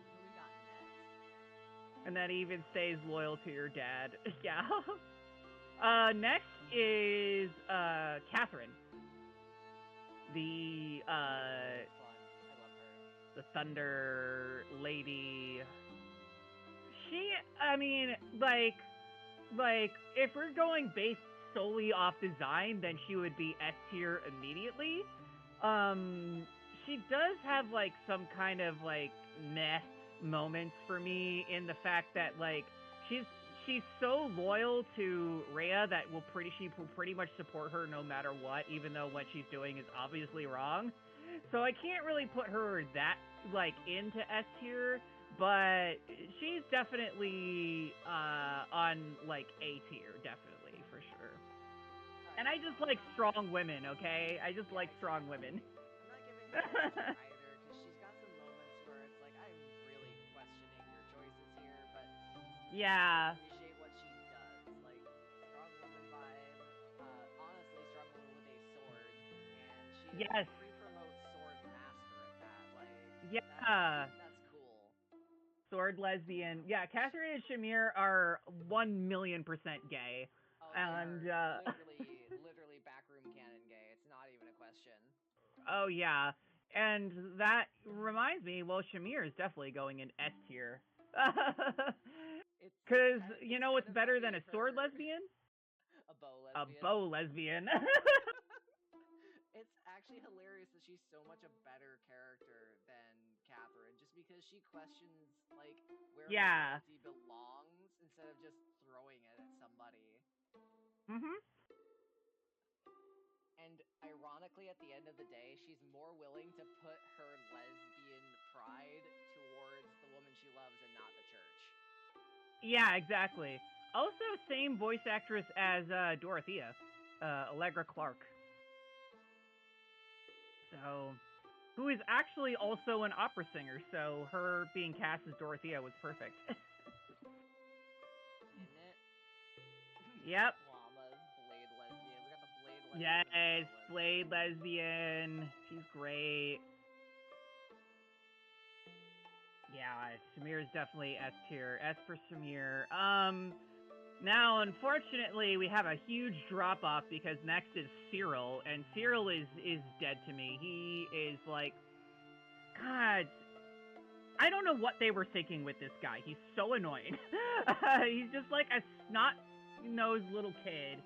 Who we got next? And that even stays loyal to your dad. Yeah. Next is Catherine. The Fun. I love her. the Thunder Lady. She, I mean, like if we're going based solely off design, then she would be S tier immediately. Um, she does have like some kind of like meh moments for me in the fact that like she's she's so loyal to Rhea that she will pretty much support her no matter what, even though what she's doing is obviously wrong. So I can't really put her that like into S tier, but she's definitely on like A tier, definitely for sure. And I just like strong women, okay? I just Yeah, like strong exactly. women. I'm not giving her S tier either because she's got some moments where it's like I'm really questioning your choices here, but I Yeah. appreciate what she does. Like strong woman vibe. Honestly, strong woman with a sword, and she is a Yes. pre-promote sword master at that. Like Yeah. that's cool. Sword lesbian. Yeah, Catherine and Shamir are 1,000,000% gay. Oh, they And are literally backroom canon gay. It's not even a question. oh yeah. And that reminds me, well, Shamir is definitely going in S tier. Cause you It's know kind what's of better than funny a sword her lesbian? a bow A lesbian. bow lesbian. It's actually hilarious that she's so much a better character than Catherine, just because she questions like where her Yeah. loyalty belongs instead of just throwing it at somebody. Mhm. And ironically, at the end of the day, she's more willing to put her lesbian pride towards the woman she loves and not the church. Yeah, exactly. Also, same voice actress as Dorothea, Allegra Clark. So, who is actually also an opera singer. So her being cast as Dorothea was perfect. Isn't it? Yep. Llamas, Blade lesbian. We got the Blade lesbian and the Yes, bow lesbian. Blade lesbian. She's great. Yeah, Shamir is definitely S tier. S for Shamir. Now, unfortunately, we have a huge drop off because next is Cyril, and Cyril is dead to me. He is like, God, I don't know what they were thinking with this guy. He's so annoying. He's just like a snot-nosed little kid,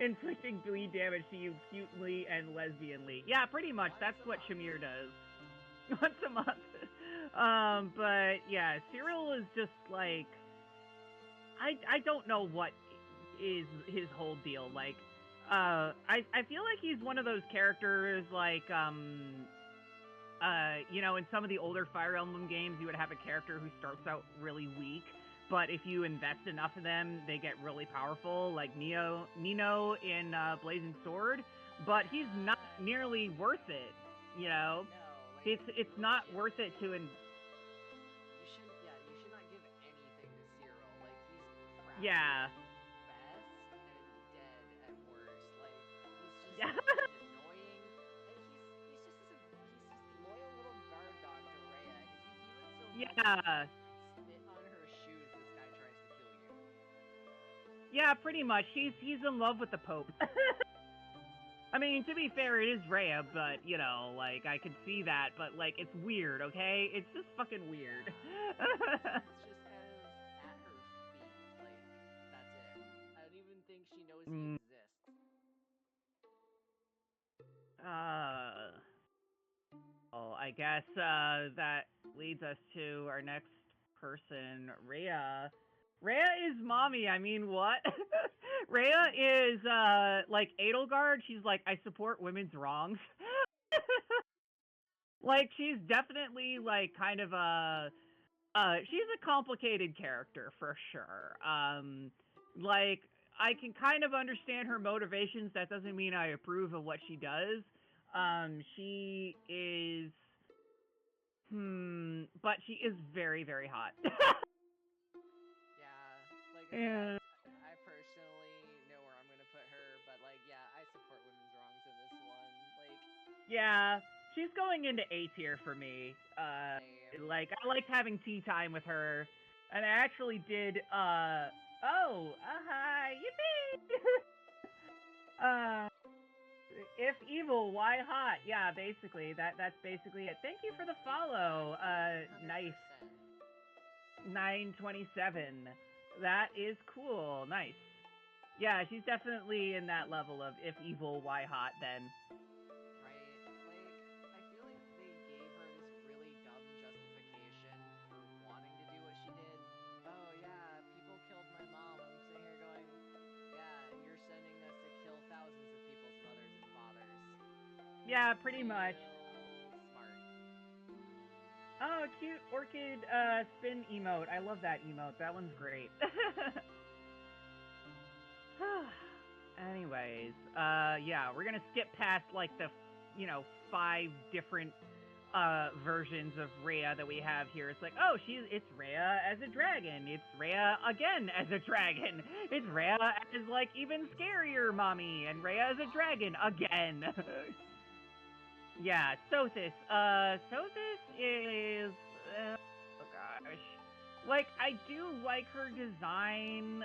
inflicting bleed damage to you cutely and lesbianly. Yeah, pretty much. Once That's a what month. Shamir does. Once a month. But yeah, Cyril is just like I don't know what is his whole deal. Like, I feel like he's one of those characters like you know, in some of the older Fire Emblem games, you would have a character who starts out really weak, but if you invest enough of them, they get really powerful, like Nino in Blazing Sword. But he's not nearly worth it. You know, No, like it's not worth it to. you shouldn't Yeah. best and dead at worst. Like he's Yeah. just he's annoying, and he's this loyal little guard dog to Rhea. And if you even so much Yeah. spit on her shoes, this guy tries to kill you. Yeah, pretty much. He's in love with the Pope. I mean, to be fair, it is Rhea, but you know, like I could see that, but like it's weird, okay? It's just fucking weird. He's just kind of at her feet, like that's it. I don't even think she knows he Mm, exists. uh, well, I guess that leads us to our next person, Rhea. Rhea is mommy. I mean, what? Rhea is like Edelgard. She's like, I support women's wrongs. Like she's definitely like kind of a she's a complicated character for sure. Like I can kind of understand her motivations. That doesn't mean I approve of what she does. She is but she is very, very hot. Yeah, like I And said, I personally know where I'm gonna put her, but like, yeah, I support women's wrongs in this one. Like, yeah, she's going into A tier for me. same. Like I liked having tea time with her, and I actually did. Hi, yippee! uh, if evil, why hot? Yeah, basically that's basically it. Thank you for the follow. Nice. 100%. 927. That is cool. Nice. Yeah, she's definitely in that level of if evil, why hot then. Right? Like, I feel like they gave her this really dumb justification for wanting to do what she did. Oh, yeah, people killed my mom. I'm sitting here going, yeah, and you're sending us to kill thousands of people's mothers and fathers. Yeah, pretty much. Real smart. Oh, cute orchid spin emote. I love that emote. That one's great. Anyways, yeah, we're gonna skip past like the, 5 different versions of Rhea that we have here. It's like, oh, it's Rhea as a dragon. It's Rhea again as a dragon. It's Rhea as like even scarier mommy, and Rhea as a dragon again. Yeah, Sothis. Sothis is. Oh gosh. Like I do like her design.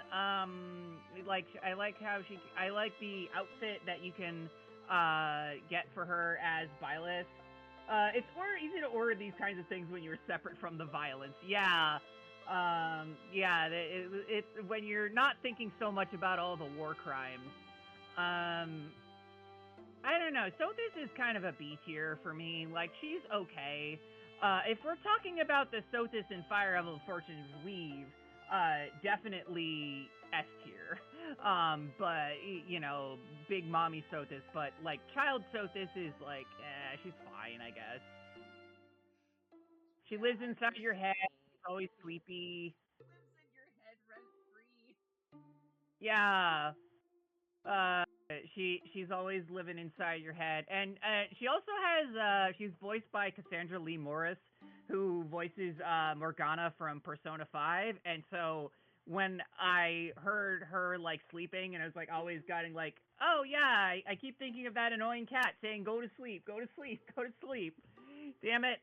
Like I like how I like the outfit that you can get for her as Byleth. It's easy to order these kinds of things when you're separate from the violence. Yeah. Yeah. It's when you're not thinking so much about all the war crimes. Um, I don't know. Sothis is kind of a B tier for me. Like she's okay. If we're talking about the Sothis in Fire Emblem Fortune's Weave, definitely S tier. But big mommy Sothis. But like child Sothis is like, she's fine, I guess. She Yeah, lives I inside your head. personally She's always sleepy. lives in your head rent free. Yeah. Uh, she's always living inside your head, and she also has she's voiced by Cassandra Lee Morris, who voices Morgana from Persona 5, and so when I heard her like sleeping, and I was like always getting like, oh yeah, I keep thinking of that annoying cat saying go to sleep, go to sleep, go to sleep. Damn it,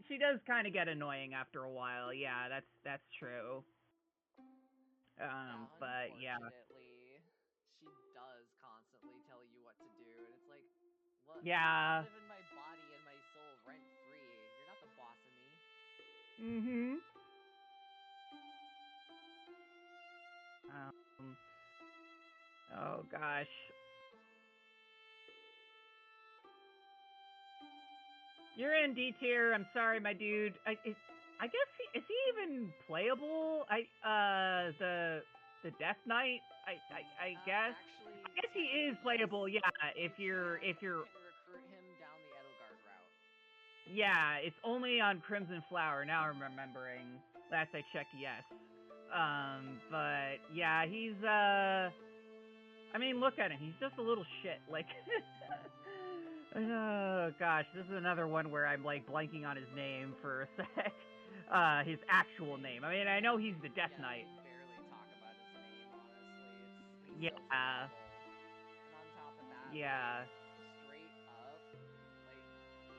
she does kind of get annoying after a while. Yeah, that's true. Yeah, But yeah, unfortunately, she does constantly tell you what to do, and it's like, look, I yeah. live in my body and my soul rent free. You're not the boss of me. Mhm. Um, oh gosh. You're in D tier. I'm sorry, my dude. I guess is he even playable? The Death Knight. I guess. Actually, I guess he is technically, yes. playable. Yeah, if you're You can recruit him down the Edelgard route. yeah, it's only on Crimson Flower. Now I'm remembering. Last I checked, yes. But yeah, he's I mean, look at him. He's just a little shit. Like, oh gosh, this is another one where I'm like blanking on his name for a sec. His actual name. I mean, I know he's the Death Yeah, we Knight. can barely talk about his name. so Yeah. forgettable. And on top of that, like Yeah. straight up, like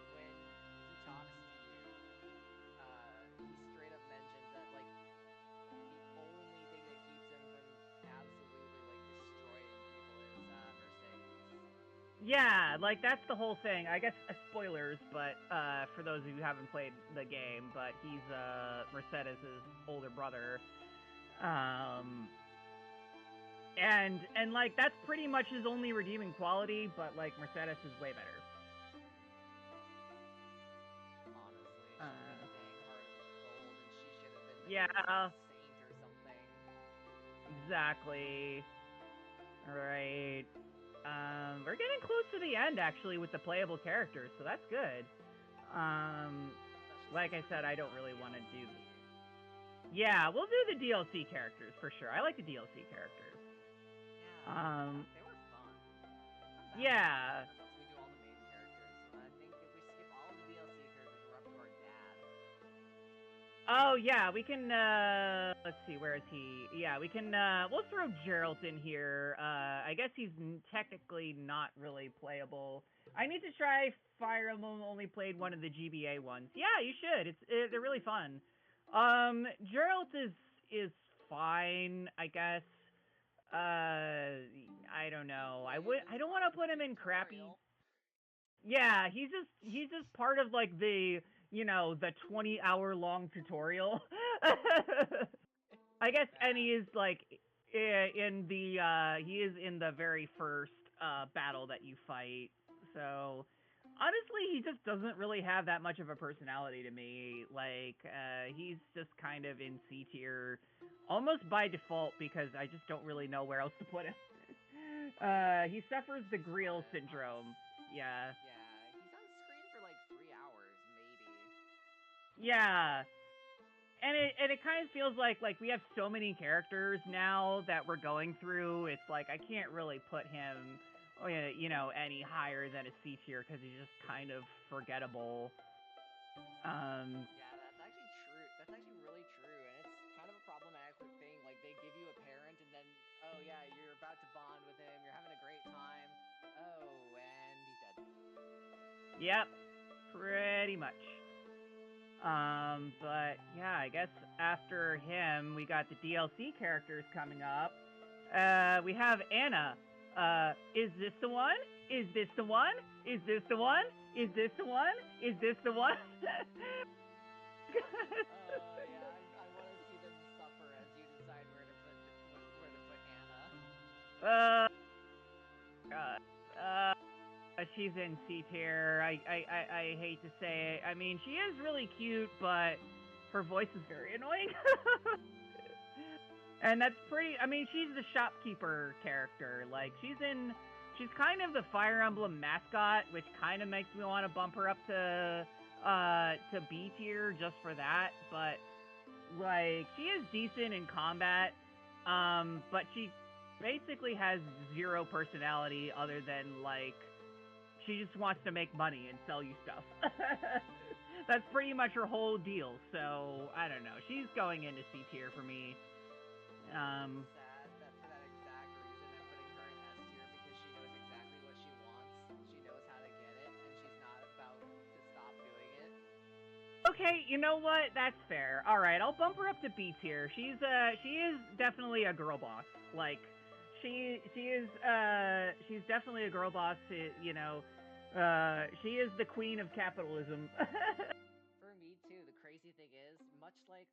when he talks to you, he straight up mentions that like the only thing that keeps him from absolutely like destroying people is Mercedes. Yeah, like that's the whole thing. I guess spoilers, but for those of you who haven't played the game, but he's Mercedes' older brother. Um and like that's pretty much his only redeeming quality, but like Mercedes is way better. Honestly, Uh she's got a dang heart of gold, and she should have been the innocent yeah, saint or something. exactly. Right. We're getting close to the end actually with the playable characters, so that's good. Um, Especially like since I we're said, I doing don't really want to do. non-DLC. Yeah, we'll do the DLC characters for sure. I like the DLC characters. Yeah, Um, they were fun. I'm bad with yeah. time once we do all the main characters, and I think if we skip all the DLC characters, we're up to our dad. Oh yeah, we can. Let's see, where is he? Yeah, we can. We'll throw Geralt in here. I guess he's technically not really playable. I need to try Fire Emblem. Only played one of the GBA ones. Yeah, you should. They're really fun. Geralt is fine, I guess. I don't know. Yeah, he's just I don't part want of to the put him in crappy. tutorial. Yeah, he's just part of like the the 20-hour long tutorial. I guess, and he Bad. is like in the he is in the very first battle that you fight. So honestly, he just doesn't really have that much of a personality to me. Like he's just kind of in C tier, almost by default because I just don't really know where else to put him. He suffers the Greel syndrome. Yeah. Yeah, he's on screen for like 3 hours, maybe. Yeah. And it kind of feels like we have so many characters now that we're going through. It's like I can't really put him, any higher than a C tier because he's just kind of forgettable. Um, Yeah, that's actually true. That's actually really true, and it's kind of a problematic thing. Like they give you a parent, and then oh yeah, you're about to bond with him. You're having a great time. Oh, and he's dead. yep, pretty much. But yeah, I guess after him, we got the DLC characters coming up. We have Anna. Is this the one? Is this the one? Is this the one? Is this the one? Is this the one? Yeah, I want to see them suffer as you decide where to put Anna. uh, God. She's in C tier. I hate to say it. I mean, she is really cute, but her voice is very annoying. And that's pretty. I mean, she's the shopkeeper character. Like, she's kind of the Fire Emblem mascot, which kind of makes me want to bump her up to B tier just for that. But like, she is decent in combat, but she basically has zero personality other than like she just wants to make money and sell you stuff. That's pretty much her whole deal. So I don't know. She's going into C tier for me. It's sad that for that exact reason I'm putting her in S tier because she knows exactly what she wants. She knows how to get it, and she's not about to stop doing it. Okay, you know what? That's fair. All right, I'll bump her up to B tier. She is definitely a girl boss. Like she's definitely a girl boss. She is the queen of capitalism. For me too, the crazy thing is, much like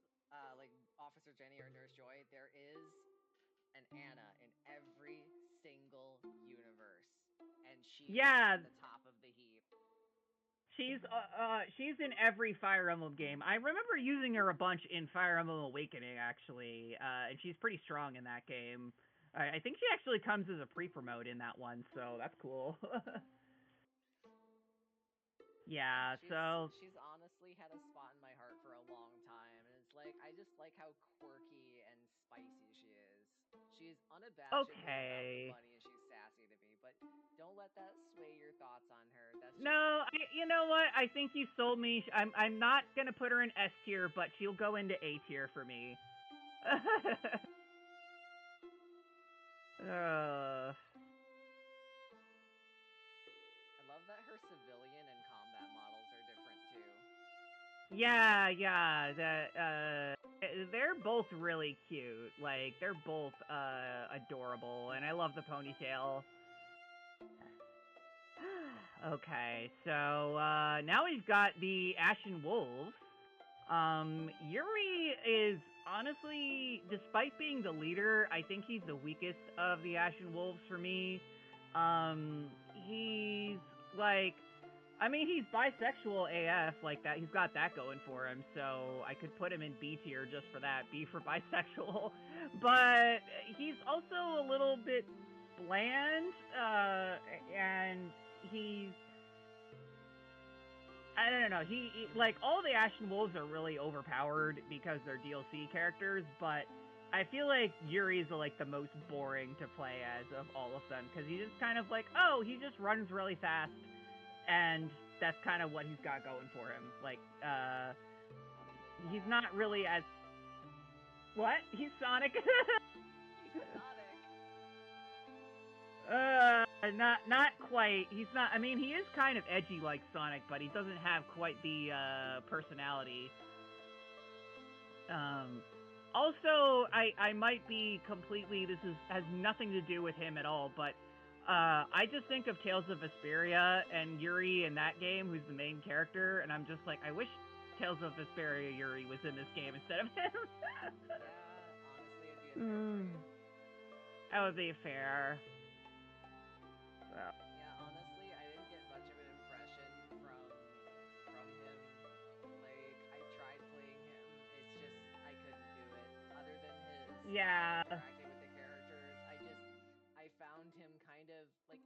Officer Jenny or Nurse Joy, there is an Anna in every single universe, and she is Yeah, at the top of the heap. she's in every Fire Emblem game. I remember using her a bunch in Fire Emblem Awakening actually, and she's pretty strong in that game. I think she actually comes as a pre-promote in that one, so that's cool. Yeah, Yeah, so she's honestly had a spot in my heart for a long time, and it's like I just like how quirky and spicy she is. She's unabashedly about the okay. money and she's sassy to me, but don't let that sway your thoughts on her. That's just No, you know what? I think you sold me. I'm not gonna put her in S tier, but she'll go into A tier for me. Uh, I love that her civilian and combat models are different too. yeah. They're both really cute. Like they're both adorable, and I love the ponytail. Okay, so now we've got the Ashen Wolves. Yuri is honestly, despite being the leader, I think he's the weakest of the Ashen Wolves for me. He's like, I mean, he's bisexual AF like that. He's got that going for him, so I could put him in B tier just for that, B for bisexual. But he's also a little bit bland, and he's I don't know. He like all the Ashen Wolves are really overpowered because they're DLC characters, but I feel like Yuri's like the most boring to play as of all of them because he's just kind of like, oh, he just runs really fast, and that's kind of what he's got going for him. Like, he's not really as what? He's Sonic. He's Sonic. Not quite. He's not. I mean, he is kind of edgy like Sonic, but he doesn't have quite the personality. Um, Also, I might be completely. This has nothing to do with him at all, but I just think of Tales of Vesperia and Yuri in that game, who's the main character, and I'm just like, I wish Tales of Vesperia Yuri was in this game instead of him. Yeah, honestly, it'd be a fair trade. That would be fair. So. Yeah, honestly, I didn't get much of an impression from him. Like, I tried playing him, it's just I couldn't do it. Other than his Yeah. interacting with the characters, I found him kind of like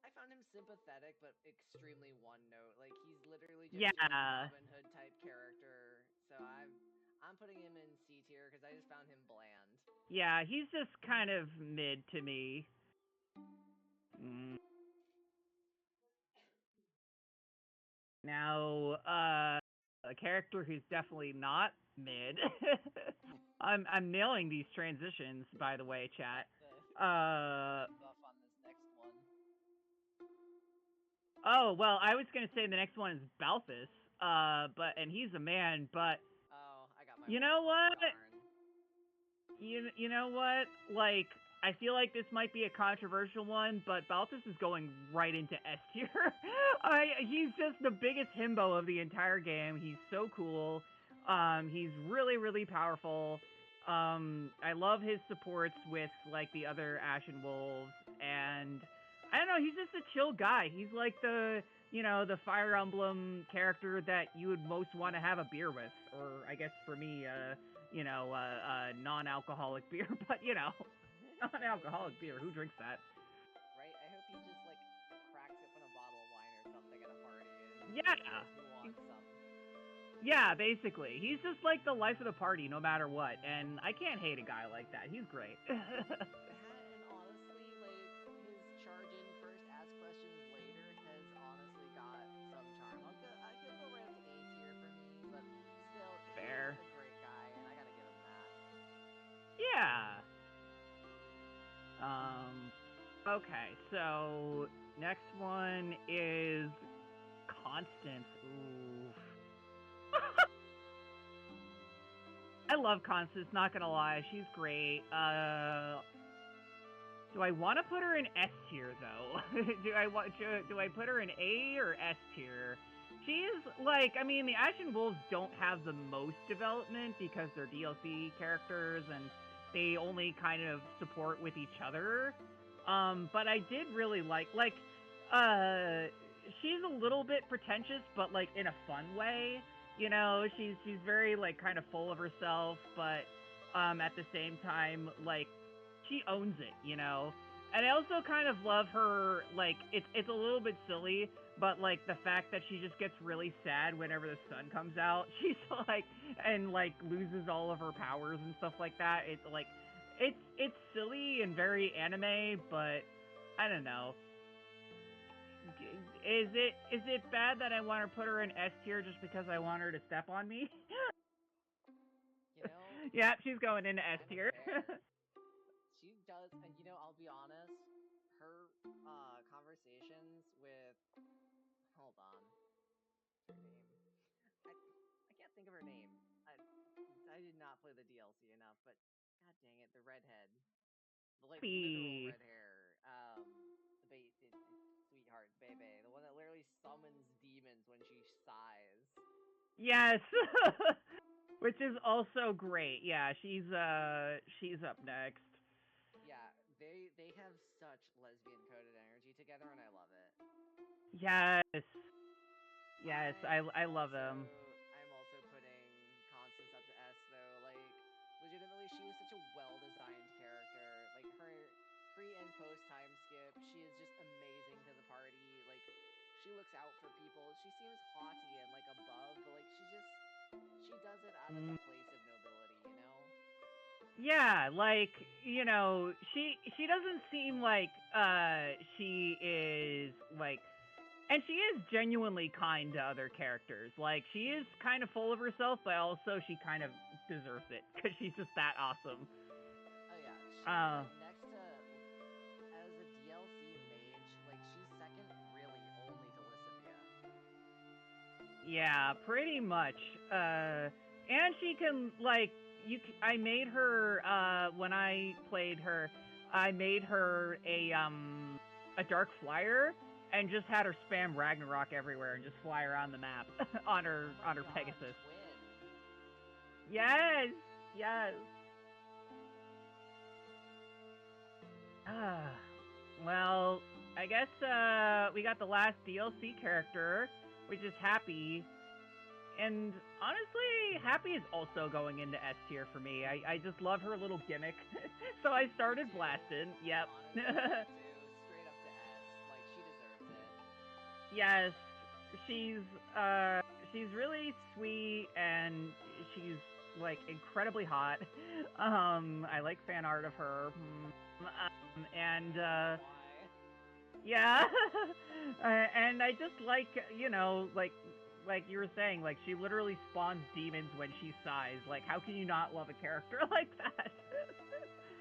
I found him sympathetic but extremely one note. Like he's literally just your Yeah. Robin Hood type character. So I'm putting him in C tier because I just found him bland. Yeah, he's just kind of mid to me. Mm. Now, a character who's definitely not mid. I'm nailing these transitions, by the way, chat. Buff on this next one. Oh well, I was gonna say the next one is Balthus. And he's a man, but Oh, I got my you one know wrong. what? Darn. You know what? Like, I feel like this might be a controversial one, but Balthus is going right into S tier. He's just the biggest himbo of the entire game. He's so cool. He's really, really powerful. I love his supports with like the other Ashen Wolves, and I don't know. He's just a chill guy. He's like the Fire Emblem character that you would most want to have a beer with, or I guess for me, non-alcoholic beer, but non-alcoholic beer. Who drinks that? Right? I hope he just like cracks open a bottle of wine or something at a party and Yeah. says, "Who wants some?" Yeah, basically. He's just like the life of the party no matter what, and I can't hate a guy like that. He's great. That and honestly, like his charge in first, ask questions later has honestly got some charm. He'll go right up to A tier for me, but still, he is Fair. a great guy, and I gotta give him that. Yeah. Okay, so next one is Constance. Ooh. I love Constance, not gonna lie. She's great. Do I want to put her in S tier though? Do I put her in A or S tier? She's like, I mean, the Ashen Wolves don't have the most development because they're DLC characters and they only kind of support with each other. But I did really uh, she's a little bit pretentious, but like in a fun way. You know, she's very like kind of full of herself, but at the same time, like she owns it, you know. And I also kind of love her. Like it's a little bit silly, but like the fact that she just gets really sad whenever the sun comes out. She's like and like loses all of her powers and stuff like that. It's like it's silly and very anime, but I don't know. Is it bad that I want to put her in S tier just because I want her to step on me? You know, Yeah, she's going into S kind of tier. fair. does, and I'll be honest, her conversations with hold on, what's her name? I I can't think of her name. I did not play the DLC enough, but god dang it, the redhead, the like literal Happy. red hair, the sweetheart Bebe, the one that literally summons demons when she sighs. Yes. Which is also great. Yeah, she's up next. Yeah, they have such lesbian coded energy together, and I love it. Yes. Yes, I'm I love also them. I'm also putting Constance up to S though. Like legitimately, she was such a well designed character. Like her pre and post time skip, she is just amazing to the party. Like she looks out for people. She seems haughty and like above, but like she does it out of a Mm, place of nobility. yeah, like, she doesn't seem like she is like, and she is genuinely kind to other characters. Like, she is kind of full of herself, but also she kind of deserves it because she's just that awesome. Oh yeah, she's Uh, like next to as a DLC mage, like she's second really only to Lysithea. yeah, pretty much. And she can like I made her when I played her, I made her a dark flyer and just had her spam Ragnarok everywhere and just fly around the map Oh my on her god, Pegasus. twin. Yes, yes. Ah, well, I guess we got the last DLC character, which is Happy. And honestly, Happy is also going into S tier for me. I just love her little gimmick. So I Me started too. blasting. Yep. Honestly, me too. Straight up to S. Like she deserves it. Yes. She's uh she's really sweet and she's like incredibly hot. I like fan art of her. And I know why. yeah. And I just like, like you were saying, like she literally spawns demons when she sighs. Like how can you not love a character like that?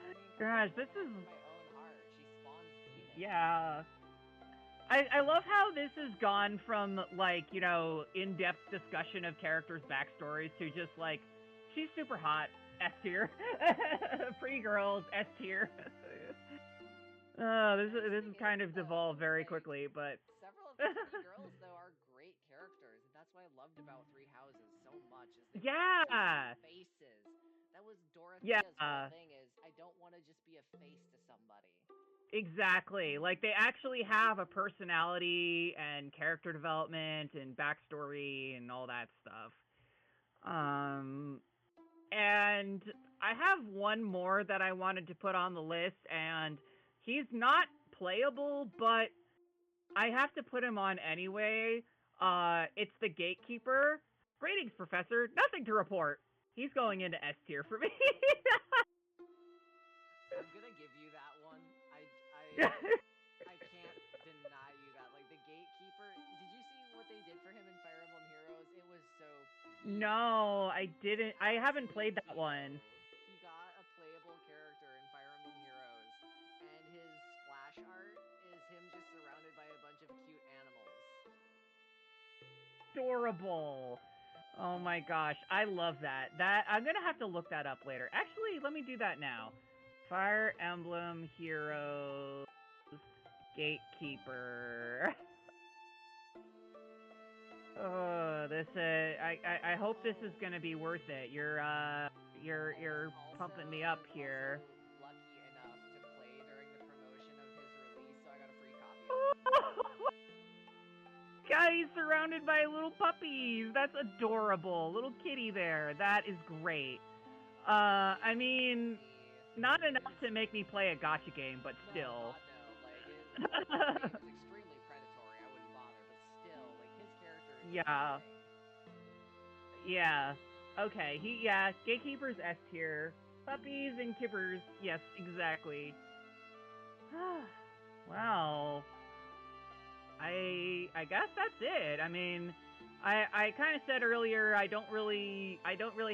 I mean, from the Gosh, this bottom is of my own heart, she spawns demons. yeah. I love how this has gone from like, in-depth discussion of characters' backstories to just like she's super hot, S tier. Pretty girls, S tier. The nice This thing is is kind of devolved though, very like quickly, but several of the pretty girls though are great characters, and that's what I loved about Three Houses so much is they weren't just yeah, faces. That was Dorothea's whole yeah, thing is I don't want to just be a face to somebody. exactly. Like they actually have a personality and character development and backstory and all that stuff. Um, and I have one more that I wanted to put on the list, and he's not playable, but I have to put him on anyway. It's the Gatekeeper. Greetings, Professor. Nothing to report. He's going into S tier for me. I'm gonna give you that one. I can't deny you that. Like the gatekeeper, did you see what they did for him in Fire Emblem Heroes? It was so peak. No, I It was didn't. I haven't absolute played that one. Tito. He got a playable character in Fire Emblem Heroes, and his splash art is him just surrounded by a bunch of cute animals. Adorable. Oh my gosh, I love that. That I'm gonna have to look that up later. Actually, let me do that now. Fire Emblem Heroes Gatekeeper. Oh, this I hope this is Oh, gonna be worth it. You're pumping me I up was here. also lucky enough to play during the promotion of his release, so I got a free copy of him. Guys surrounded by little puppies. That's adorable. Little kitty there. That is great. I mean, not enough His to make me play a gotcha game, but no, still. God no. Like the gotcha game is extremely predatory. I wouldn't bother, but still, like his character is Yeah. amazing. Yeah. Okay. Gatekeeper's S tier. Puppies and kippers. Yes, exactly. Well, I guess that's it. I mean, I kind of said earlier I don't really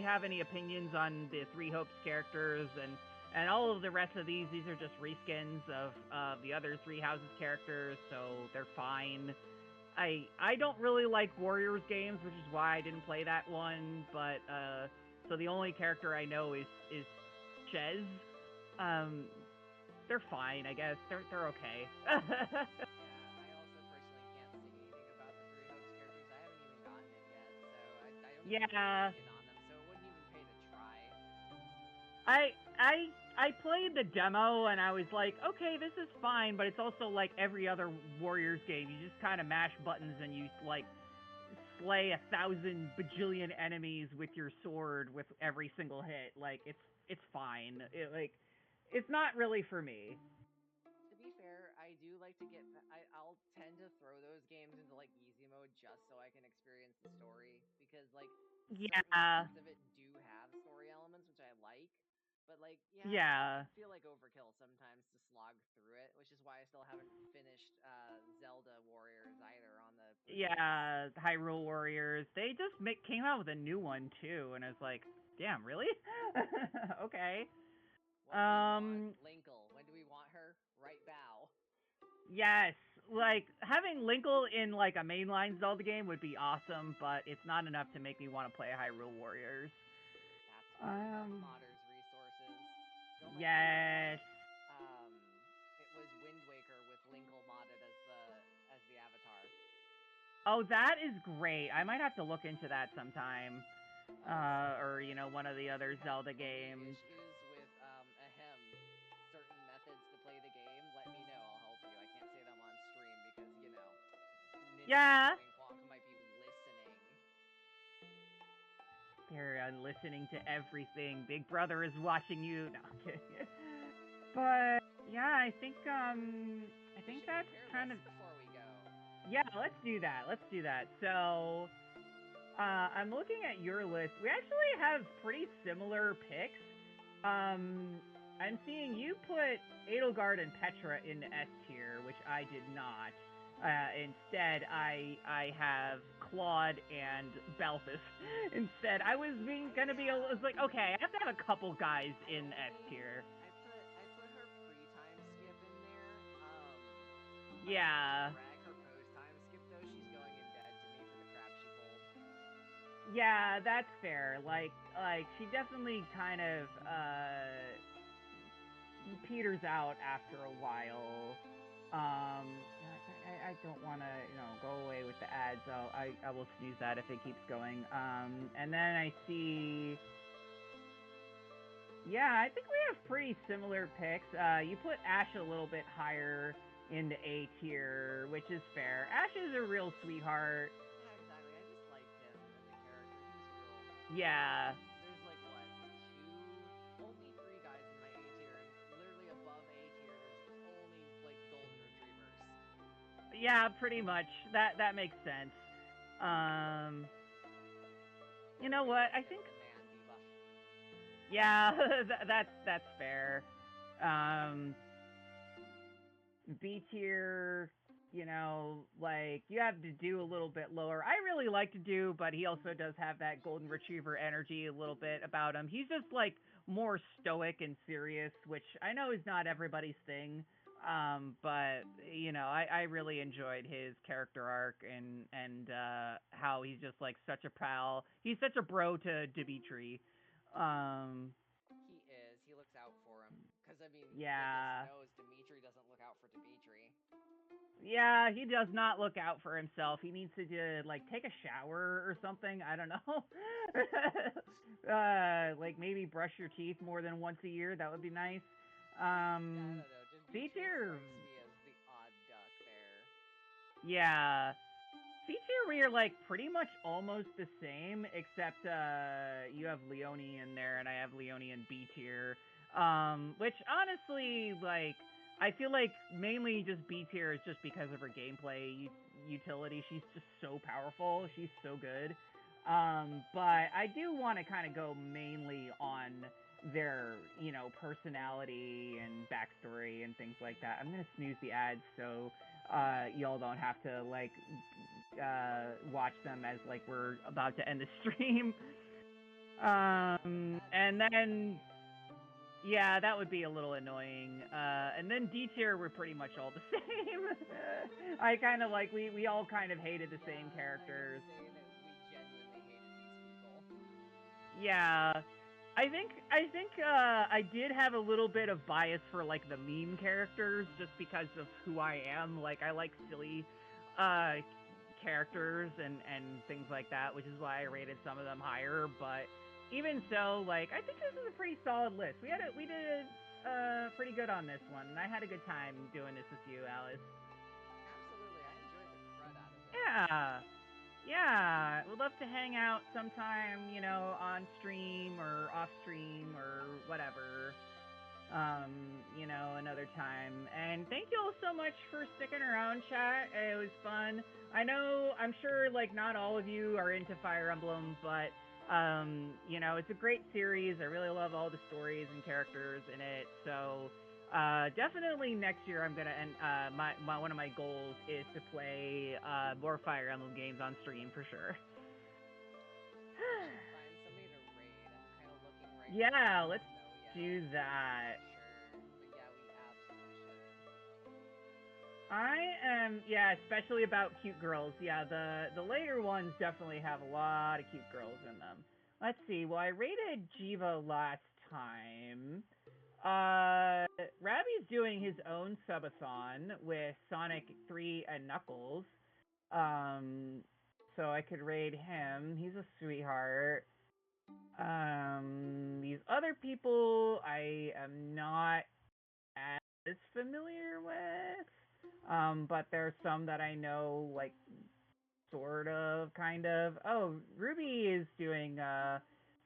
have any opinions on the Three Hopes characters, and And all of the rest of these are just reskins of the other three houses characters, so they're fine. I don't really like Warriors games, which is why I didn't play that one. But so the only character I know is Chez. Um, they're fine, I guess. They're okay. Yeah, I also personally can't say anything about the three host characters. I haven't even gotten it yet, so I don't even have an Yeah, opinion on them, so it wouldn't even pay to try. I played the demo and I was like, okay, this is fine, but it's also like every other Warriors game. You just kind of mash buttons and you like slay 1,000 bajillion enemies with your sword with every single hit. Like it's fine. It's not really for me. To be fair, I do like to get. I'll tend to throw those games into like easy mode just so I can experience the story because like certain Yeah, parts of it do have story elements which I like. But like, yeah, it yeah, can feel like overkill sometimes to slog through it, which is why I still haven't finished Zelda Warriors either on the 3DS. yeah. Hyrule Warriors. They just came out with a new one too, and I was like, damn, really? Okay. When do we want Um, Linkle? When do we want her? Right bow. Yes, like having Linkle in like a mainline Zelda game would be awesome, but it's not enough to make me want to play Hyrule Warriors. That's fair enough. Um, Modders resources. Still my favorite one. yes. Um, it was Wind Waker with Linkle modded as the avatar. Oh, that is great. I might have to look into that sometime. Also, Or one of the if you other have Zelda any games. issues with certain methods to play the game, let me know. I'll help you. I can't say them on stream because Yeah, Nintendo and Quantum might be listening. they're listening to everything. Big Brother is watching you. No, I'm kidding. But yeah, I We think should that's compare kind of lists before we go. yeah. Let's do that. Let's do that. So I'm looking at your list. We actually have pretty similar picks. I'm seeing you put Edelgard and Petra into S tier, which I did not. Instead, I have Claude and Balthus. Instead, I was being gonna be. I was like, okay, I have to have a couple guys in S tier. I put her pre-time skip in there. I can't Yeah, drag her post-time skip though. She's going in dead to me for the crap she pulled. yeah, that's fair. Like she definitely kind of peters out after a while. I don't want to, go away with the ads. I will snooze that if it keeps going. And then I see, yeah, I think we have pretty similar picks. You put Ash a little bit higher into A tier, which is fair. Ash is a real sweetheart. Yeah, exactly. I just liked him as a character. He was real. Yeah, There's like what only three guys in my A tier, and literally above A tier, there's only like golden retrievers. yeah, pretty much. That makes sense. Um, you know They what? both I get think the man debuff. yeah, that's fair. Um, B tier, like you have to do a little bit lower. I really like to do, but he also does have that golden retriever energy a little bit about him. He's just like more stoic and serious, which I know is not everybody's thing. But I really enjoyed his character arc and how he's just like such a pal. He's such a bro to Dimitri. Um, He is. He looks out for him. Because, I mean, goodness yeah. knows Dimitri doesn't look out for Dimitri. Yeah, he does not look out for himself. He needs to like take a shower or something. I don't know. Like maybe brush your teeth more than once a year. That would be nice. Yeah, I Um, don't know. C Dimitri tier. strikes me as the odd duck there. Yeah. C tier we are like pretty much almost the same, except you have Leone in there and I have Leone in B tier. Which honestly, like, I feel like mainly just B tier is just because of her gameplay utility. She's just so powerful. She's so good. But I do want to kind of go mainly on their, personality and backstory and things like that. I'm gonna snooze the ads so y'all don't have to like watch them as like we're about to end the stream. Yeah, that And makes sense to then me. Yeah, that would be a little annoying. And then D tier were pretty much all the same. I kind of like we all kind of hated the same Yeah, I have to characters. say that we genuinely hated these people. Yeah, I did have a little bit of bias for like the meme characters just because of who I am. Like I like silly uh characters and things like that, which is why I rated some of them higher, but even so, like I think this is a pretty solid list. We did pretty good on this one, and I had a good time doing this with you, Alice. Absolutely, I enjoyed the crud out of this. Yeah. Yeah, we'd love to hang out sometime, on stream or off stream or whatever. Another time. And thank you all so much for sticking around, chat. It was fun. I'm sure, like, not all of you are into Fire Emblem, but, it's a great series. I really love all the stories and characters in it. So, definitely next year I'm gonna end. One of my goals is to play more Fire Emblem games on stream for sure. We should find somebody to raid. I'm kind of looking right now. I Yeah, let's don't know yet do that. for sure, but yeah, we absolutely should. Yeah, especially about cute girls. Yeah, the later ones definitely have a lot of cute girls in them. Let's see. Well, I rated Jiva last time. Ravi's doing his own subathon with Sonic 3 and Knuckles. Um, so I could raid him. He's a sweetheart. These other people I am not as familiar with. But there's some that I know, like, sort of, kind of. Oh, Ruby is doing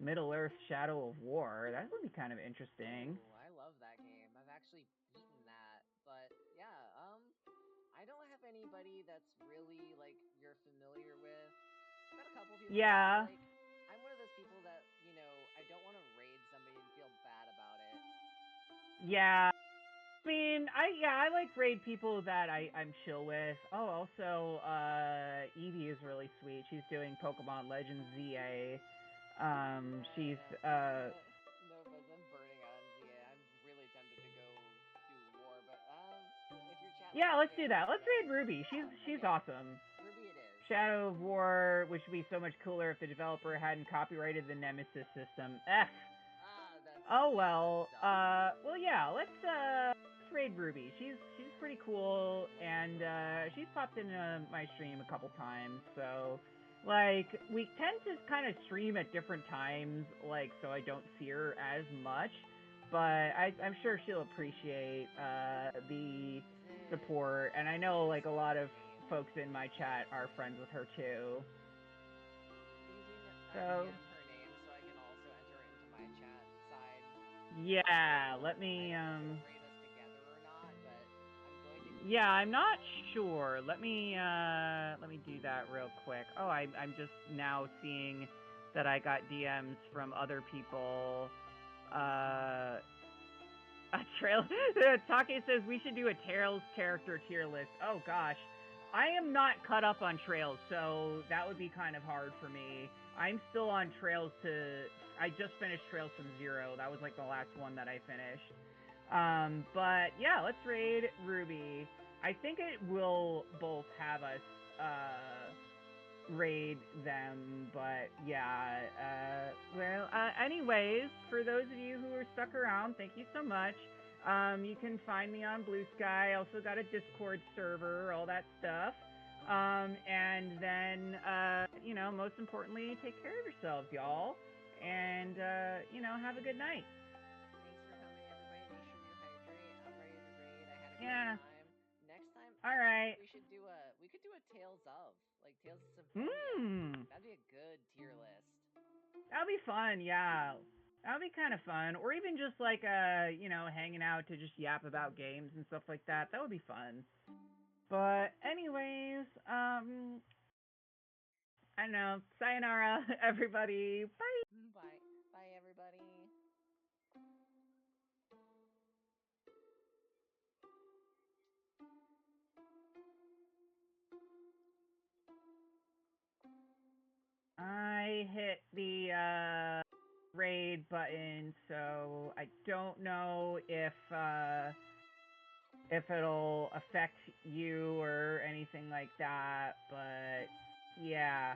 Middle Earth Shadow of War. That would be kind of interesting. Ooh, I love that game. I've actually beaten that, but yeah, I don't have anybody that's really like you're familiar with. I've got a couple people that I Yeah, like. I'm one of those people that, I don't want to raid somebody and feel bad about it. yeah. I mean, I like raid people that I'm chill with. Oh, also, Evie is really sweet. She's doing Pokemon Legends ZA. She's Yeah, no offense, I'm burning out on ZA. I'm really tempted to go do war, but if your chat Yeah, says let's do raid, that. Let's then raid Ruby. She's yeah, she's okay, awesome. Ruby it is. Shadow of War, which would be so much cooler if the developer hadn't copyrighted the Nemesis system. F. Ah, Oh that's well. dumb. Well, yeah. Let's raid Ruby. She's pretty cool, and she's popped into my stream a couple times. So, like, we tend to kind of stream at different times, like, so I don't see her as much. But I'm sure she'll appreciate the Is it support, and I know like a what's lot her of name? folks in my chat are friends with her too. Can you So DM her name so I can also enter it into my chat side? yeah, let I me don't know if it'll rate us together or not, but I'm going to yeah, DM I'm her. not sure. Let me do that real quick. Oh, I'm just now seeing that I got DMs from other people. Uh a trail Take says we should do a Trails character tier list. Oh gosh. I am not caught up on Trails, so that would be kind of hard for me. I'm still on Trails to I just finished Trails from Zero. That was like the last one that I finished. But yeah, let's raid Ruby. I think it will both have us raid them, but yeah. Anyways, for those of you who are stuck around, thank you so much. You can find me on Blue Sky. I also got a Discord server, all that stuff. And then, most importantly, take care of yourselves, y'all. And, have a good night. Thanks for coming, everybody. Make sure you hydrate. I'm ready to raid. I had a great Yeah. time. Next time, All actually, right. we could do a Tales of, like Tales of Symphonia. Hmm. That'd be a good tier list. That'll be fun, yeah. That'll be kind of fun. Or even just like hanging out to just yap about games and stuff like that. That would be fun. But anyways, I don't know. Sayonara, everybody. Bye. Bye, bye, everybody. I hit the raid raid button, so I don't know if it'll affect you or anything like that, but yeah.